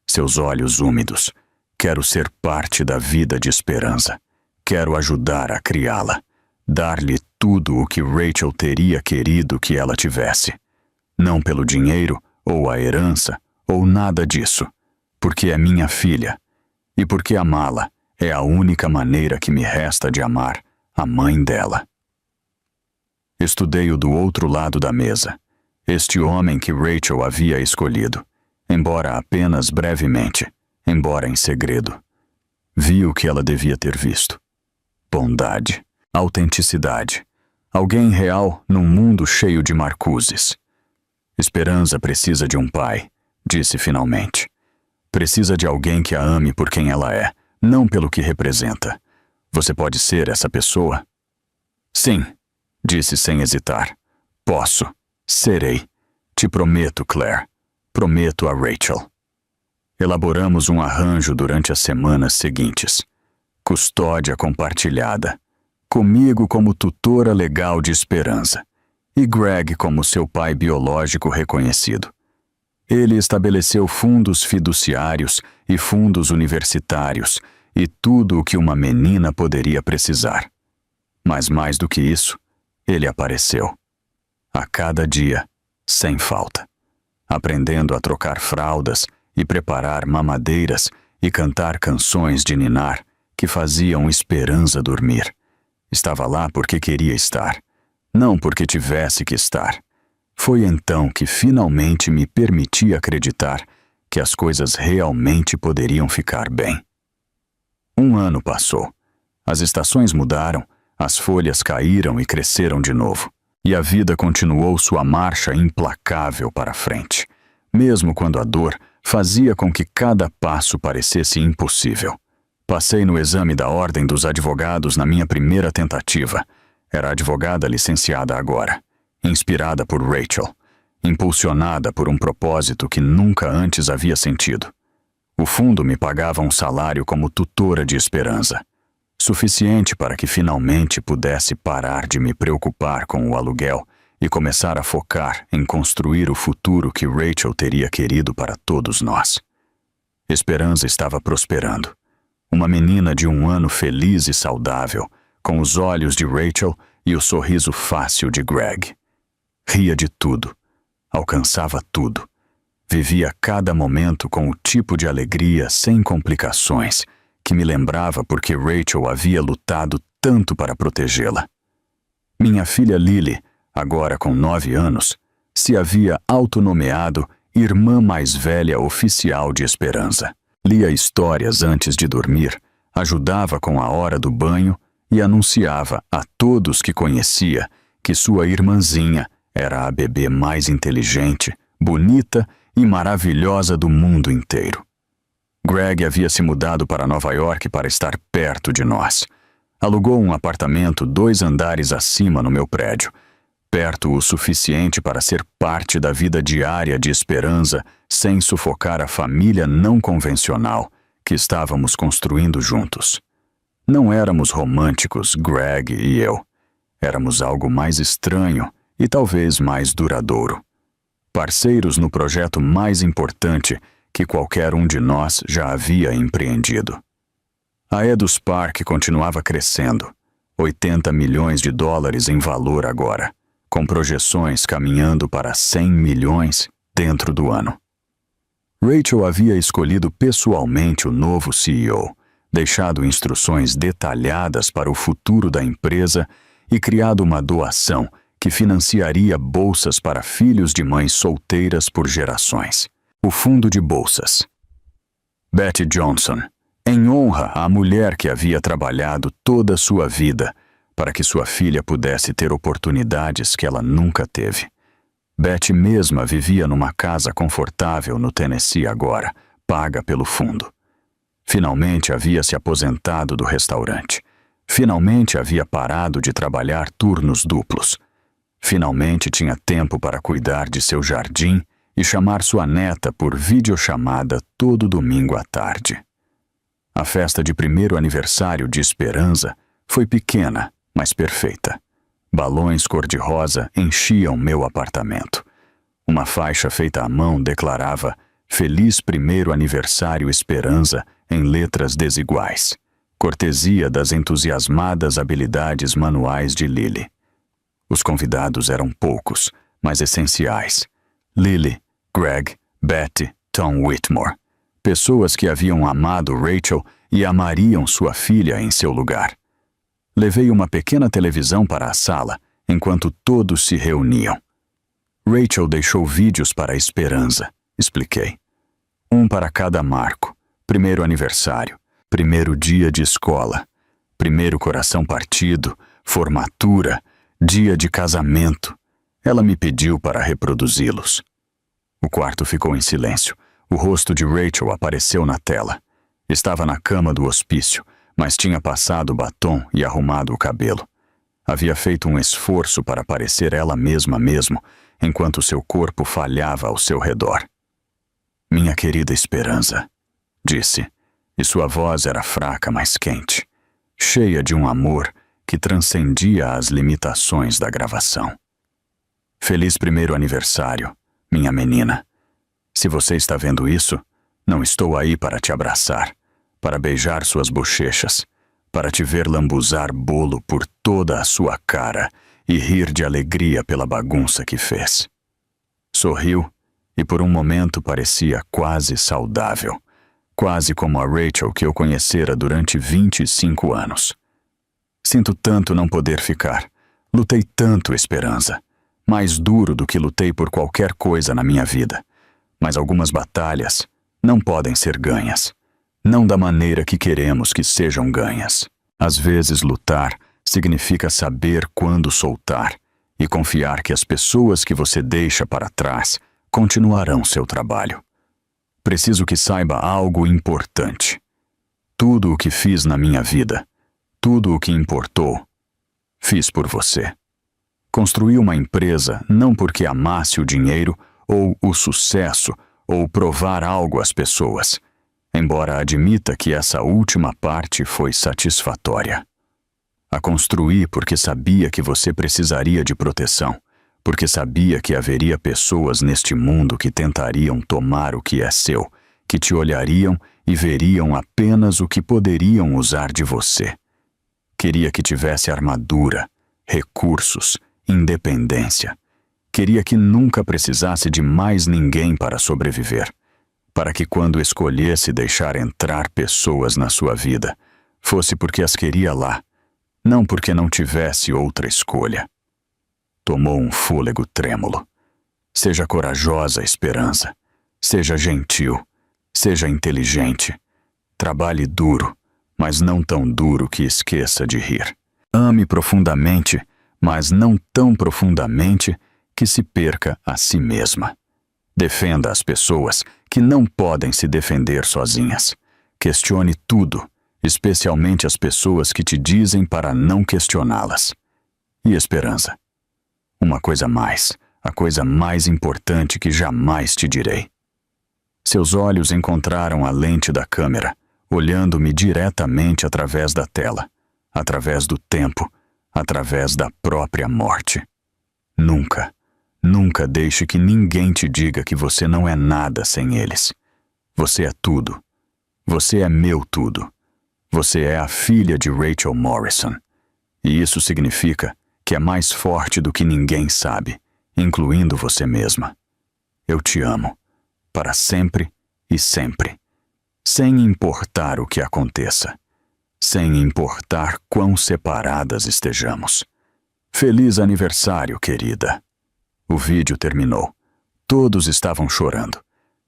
Seus olhos úmidos. Quero ser parte da vida de esperança. Quero ajudar a criá-la. Dar-lhe tudo o que Rachel teria querido que ela tivesse. Não pelo dinheiro, ou a herança, ou nada disso. Porque é minha filha. E porque amá-la é a única maneira que me resta de amar a mãe dela. Estudei-o do outro lado da mesa. Este homem que Rachel havia escolhido. Embora apenas brevemente, embora em segredo. Vi o que ela devia ter visto. Bondade, autenticidade. Alguém real num mundo cheio de Marcuses. Esperança precisa de um pai, disse finalmente. Precisa de alguém que a ame por quem ela é, não pelo que representa. Você pode ser essa pessoa? Sim, disse sem hesitar. Posso. Serei. Te prometo, Claire. Prometo a Rachel. Elaboramos um arranjo durante as semanas seguintes. Custódia compartilhada. Comigo como tutora legal de Esperança. E Greg como seu pai biológico reconhecido. Ele estabeleceu fundos fiduciários e fundos universitários e tudo o que uma menina poderia precisar. Mas mais do que isso, ele apareceu. A cada dia, sem falta. Aprendendo a trocar fraldas e preparar mamadeiras e cantar canções de ninar que faziam Esperança dormir. Estava lá porque queria estar, não porque tivesse que estar. Foi então que finalmente me permiti acreditar que as coisas realmente poderiam ficar bem. Um ano passou. As estações mudaram, as folhas caíram e cresceram de novo. E a vida continuou sua marcha implacável para frente, mesmo quando a dor fazia com que cada passo parecesse impossível. Passei no exame da Ordem dos Advogados na minha primeira tentativa. Era advogada licenciada agora, inspirada por Rachel, impulsionada por um propósito que nunca antes havia sentido. O fundo me pagava um salário como tutora de Esperança, suficiente para que finalmente pudesse parar de me preocupar com o aluguel e começar a focar em construir o futuro que Rachel teria querido para todos nós. Esperança estava prosperando. Uma menina de 1 ano feliz e saudável, com os olhos de Rachel e o sorriso fácil de Greg. Ria de tudo, alcançava tudo. Vivia cada momento com o tipo de alegria sem complicações que me lembrava porque Rachel havia lutado tanto para protegê-la. Minha filha Lily, agora com 9 anos, se havia autonomeado irmã mais velha oficial de Esperança. Lia histórias antes de dormir, ajudava com a hora do banho e anunciava a todos que conhecia que sua irmãzinha era a bebê mais inteligente, bonita e maravilhosa do mundo inteiro. Greg havia se mudado para Nova York para estar perto de nós. Alugou um apartamento 2 andares acima no meu prédio, perto o suficiente para ser parte da vida diária de Esperança sem sufocar a família não convencional que estávamos construindo juntos. Não éramos românticos, Greg e eu. Éramos algo mais estranho e talvez mais duradouro. Parceiros no projeto mais importante que qualquer um de nós já havia empreendido. A Edus Park continuava crescendo, $80 milhões em valor agora, com projeções caminhando para 100 milhões dentro do ano. Rachel havia escolhido pessoalmente o novo CEO, deixado instruções detalhadas para o futuro da empresa e criado uma doação que financiaria bolsas para filhos de mães solteiras por gerações. O Fundo de Bolsas. Betty Johnson, em honra à mulher que havia trabalhado toda a sua vida para que sua filha pudesse ter oportunidades que ela nunca teve. Betty mesma vivia numa casa confortável no Tennessee agora, paga pelo fundo. Finalmente havia se aposentado do restaurante. Finalmente havia parado de trabalhar turnos duplos. Finalmente tinha tempo para cuidar de seu jardim e chamar sua neta por videochamada todo domingo à tarde. A festa de 1º aniversário de Esperança foi pequena, mas perfeita. Balões cor-de-rosa enchiam meu apartamento. Uma faixa feita à mão declarava Feliz 1º Aniversário Esperança em letras desiguais. Cortesia das entusiasmadas habilidades manuais de Lily. Os convidados eram poucos, mas essenciais. Lily, Greg, Betty, Tom Whitmore. Pessoas que haviam amado Rachel e amariam sua filha em seu lugar. Levei uma pequena televisão para a sala, enquanto todos se reuniam. Rachel deixou vídeos para a Esperança, expliquei. Um para cada marco. 1º aniversário, 1º dia de escola, 1º coração partido, formatura, dia de casamento. Ela me pediu para reproduzi-los. O quarto ficou em silêncio. O rosto de Rachel apareceu na tela. Estava na cama do hospício, mas tinha passado o batom e arrumado o cabelo. Havia feito um esforço para parecer ela mesma mesmo, enquanto seu corpo falhava ao seu redor. "Minha querida Esperança", disse, e sua voz era fraca, mas quente, cheia de um amor que transcendia as limitações da gravação. "Feliz primeiro aniversário, minha menina. Se você está vendo isso, não estou aí para te abraçar, para beijar suas bochechas, para te ver lambuzar bolo por toda a sua cara e rir de alegria pela bagunça que fez." Sorriu e por um momento parecia quase saudável, quase como a Rachel que eu conhecera durante 25 anos. "Sinto tanto não poder ficar. Lutei tanto, Esperança. Mais duro do que lutei por qualquer coisa na minha vida. Mas algumas batalhas não podem ser ganhas. Não da maneira que queremos que sejam ganhas. Às vezes lutar significa saber quando soltar e confiar que as pessoas que você deixa para trás continuarão seu trabalho. Preciso que saiba algo importante. Tudo o que fiz na minha vida, tudo o que importou, fiz por você. Construí uma empresa não porque amasse o dinheiro ou o sucesso ou provar algo às pessoas, embora admita que essa última parte foi satisfatória. A construí porque sabia que você precisaria de proteção, porque sabia que haveria pessoas neste mundo que tentariam tomar o que é seu, que te olhariam e veriam apenas o que poderiam usar de você. Queria que tivesse armadura, recursos, independência. Queria que nunca precisasse de mais ninguém para sobreviver, para que quando escolhesse deixar entrar pessoas na sua vida, fosse porque as queria lá, não porque não tivesse outra escolha. Tomou um fôlego trêmulo. Seja corajosa, Esperança. Seja gentil. Seja inteligente. Trabalhe duro, mas não tão duro que esqueça de rir. Ame profundamente, mas não tão profundamente que se perca a si mesma. Defenda as pessoas que não podem se defender sozinhas. Questione tudo, especialmente as pessoas que te dizem para não questioná-las. E Esperança, uma coisa mais, a coisa mais importante que jamais te direi. Seus olhos encontraram a lente da câmera, olhando-me diretamente através da tela, através do tempo, através da própria morte. Nunca, nunca deixe que ninguém te diga que você não é nada sem eles. Você é tudo. Você é meu tudo. Você é a filha de Rachel Morrison. E isso significa que é mais forte do que ninguém sabe, incluindo você mesma. Eu te amo, para sempre e sempre, sem importar o que aconteça, sem importar quão separadas estejamos. Feliz aniversário, querida. O vídeo terminou. Todos estavam chorando.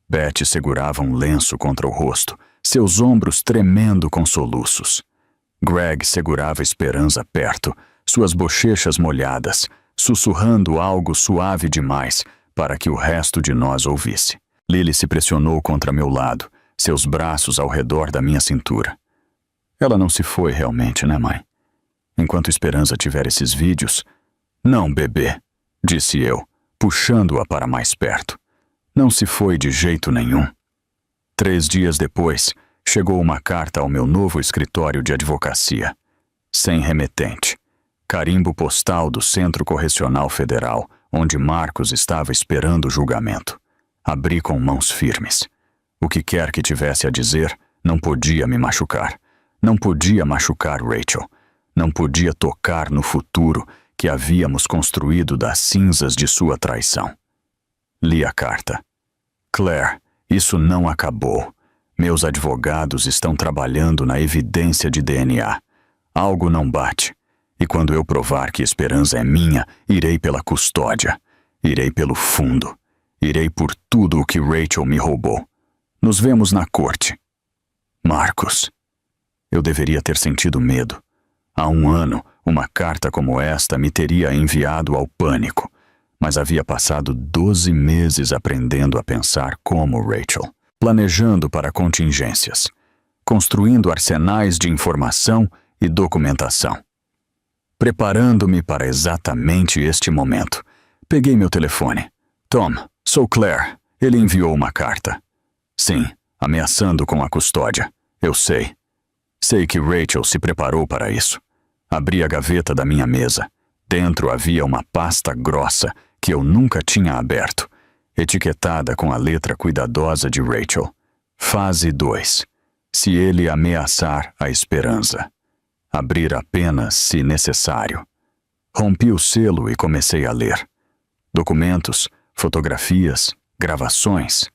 Betty segurava um lenço contra o rosto, seus ombros tremendo com soluços. Greg segurava Esperança perto, suas bochechas molhadas, sussurrando algo suave demais para que o resto de nós ouvisse. Lily se pressionou contra meu lado, seus braços ao redor da minha cintura. Ela não se foi realmente, né, mãe? Enquanto Esperança tiver esses vídeos... Não, bebê, disse eu, puxando-a para mais perto. Não se foi de jeito nenhum. 3 dias depois, chegou uma carta ao meu novo escritório de advocacia. Sem remetente. Carimbo postal do Centro Correcional Federal, onde Marcos estava esperando o julgamento. Abri com mãos firmes. O que quer que tivesse a dizer, não podia me machucar. Não podia machucar Rachel. Não podia tocar no futuro que havíamos construído das cinzas de sua traição. Li a carta. Claire, isso não acabou. Meus advogados estão trabalhando na evidência de DNA. Algo não bate. E quando eu provar que Esperança é minha, irei pela custódia. Irei pelo fundo. Irei por tudo o que Rachel me roubou. Nos vemos na corte. Marcos. Eu deveria ter sentido medo. Há 1 ano, uma carta como esta me teria enviado ao pânico. Mas havia passado 12 meses aprendendo a pensar como Rachel. Planejando para contingências. construindo arsenais de informação e documentação. Preparando-me para exatamente este momento, peguei meu telefone. Tom, sou Claire. Ele enviou uma carta. Sim, ameaçando com a custódia. Eu sei. Sei que Rachel se preparou para isso. Abri a gaveta da minha mesa. Dentro havia uma pasta grossa que eu nunca tinha aberto, etiquetada com a letra cuidadosa de Rachel. Fase 2. Se ele ameaçar a esperança. Abrir apenas se necessário. Rompi o selo e comecei a ler. Documentos, fotografias, gravações.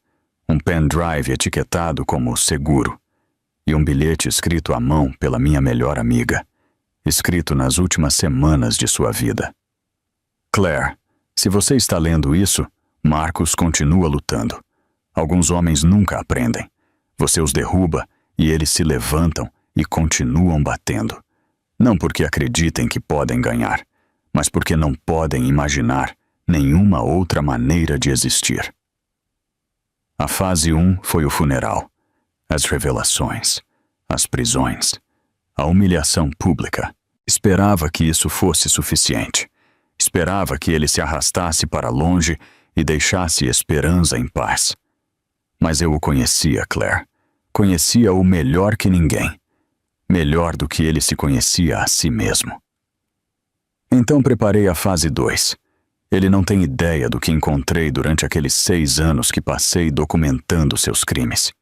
Um pendrive etiquetado como seguro. E um bilhete escrito à mão pela minha melhor amiga. Escrito nas últimas semanas de sua vida. Claire, se você está lendo isso, Marcos continua lutando. Alguns homens nunca aprendem. Você os derruba e eles se levantam e continuam batendo. Não porque acreditem que podem ganhar, mas porque não podem imaginar nenhuma outra maneira de existir. A fase 1 foi o funeral, as revelações, as prisões, a humilhação pública. Esperava que isso fosse suficiente. Esperava que ele se arrastasse para longe e deixasse Esperança em paz. Mas eu o conhecia, Claire. Conhecia-o melhor que ninguém. Melhor do que ele se conhecia a si mesmo. Então preparei a fase 2. Ele não tem ideia do que encontrei durante aqueles 6 anos que passei documentando seus crimes.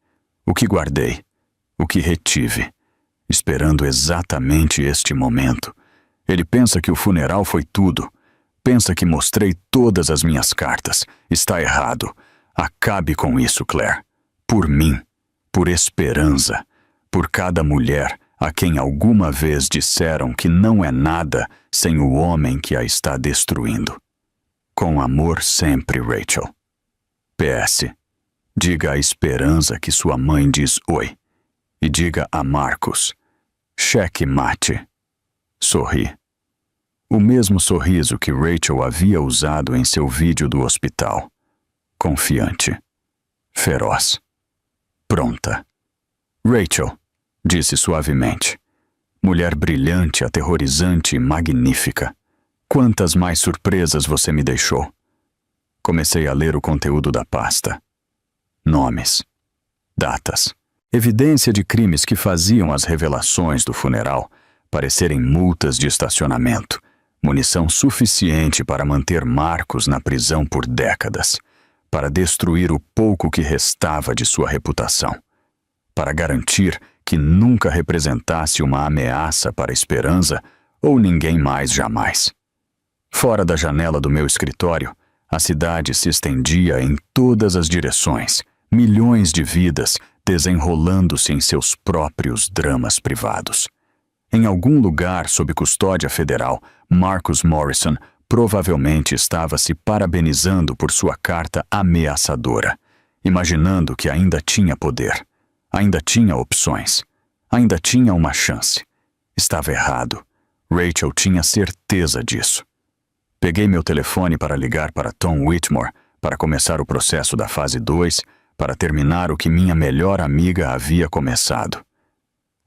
O que guardei, o que retive, esperando exatamente este momento. Ele pensa que o funeral foi tudo. Pensa que mostrei todas as minhas cartas. Está errado. Acabe com isso, Claire. Por mim, por Esperança, por cada mulher a quem alguma vez disseram que não é nada sem o homem que a está destruindo. Com amor sempre, Rachel. PS. Diga a Esperança que sua mãe diz oi. E diga a Marcos. Cheque mate. Sorri. O mesmo sorriso que Rachel havia usado em seu vídeo do hospital. Confiante. Feroz. Pronta. Rachel, disse suavemente. Mulher brilhante, aterrorizante e magnífica. Quantas mais surpresas você me deixou. Comecei a ler o conteúdo da pasta. Nomes. Datas. Evidência de crimes que faziam as revelações do funeral parecerem multas de estacionamento. Munição suficiente para manter Marcos na prisão por décadas. Para destruir o pouco que restava de sua reputação. Para garantir que nunca representasse uma ameaça para Esperança ou ninguém mais jamais. Fora da janela do meu escritório, a cidade se estendia em todas as direções, milhões de vidas desenrolando-se em seus próprios dramas privados. Em algum lugar sob custódia federal, Marcus Morrison provavelmente estava se parabenizando por sua carta ameaçadora, imaginando que ainda tinha poder, ainda tinha opções, ainda tinha uma chance. Estava errado. Rachel tinha certeza disso. Peguei meu telefone para ligar para Tom Whitmore, para começar o processo da fase 2, para terminar o que minha melhor amiga havia começado.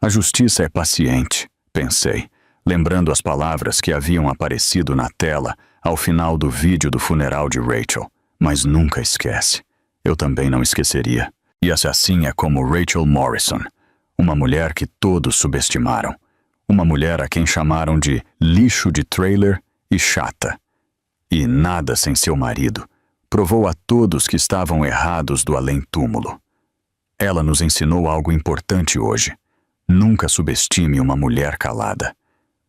A justiça é paciente, pensei, lembrando as palavras que haviam aparecido na tela ao final do vídeo do funeral de Rachel, mas nunca esquece. Eu também não esqueceria. E assim é como Rachel Morrison, uma mulher que todos subestimaram, uma mulher a quem chamaram de lixo de trailer e chata. E nada sem seu marido, provou a todos que estavam errados do além-túmulo. Ela nos ensinou algo importante hoje. Nunca subestime uma mulher calada.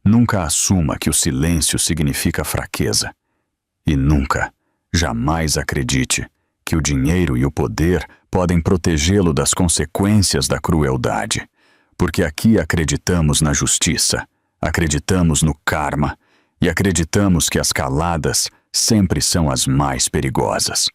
Nunca assuma que o silêncio significa fraqueza. E nunca, jamais acredite que o dinheiro e o poder podem protegê-lo das consequências da crueldade. Porque aqui acreditamos na justiça, acreditamos no karma e acreditamos que as caladas sempre são as mais perigosas.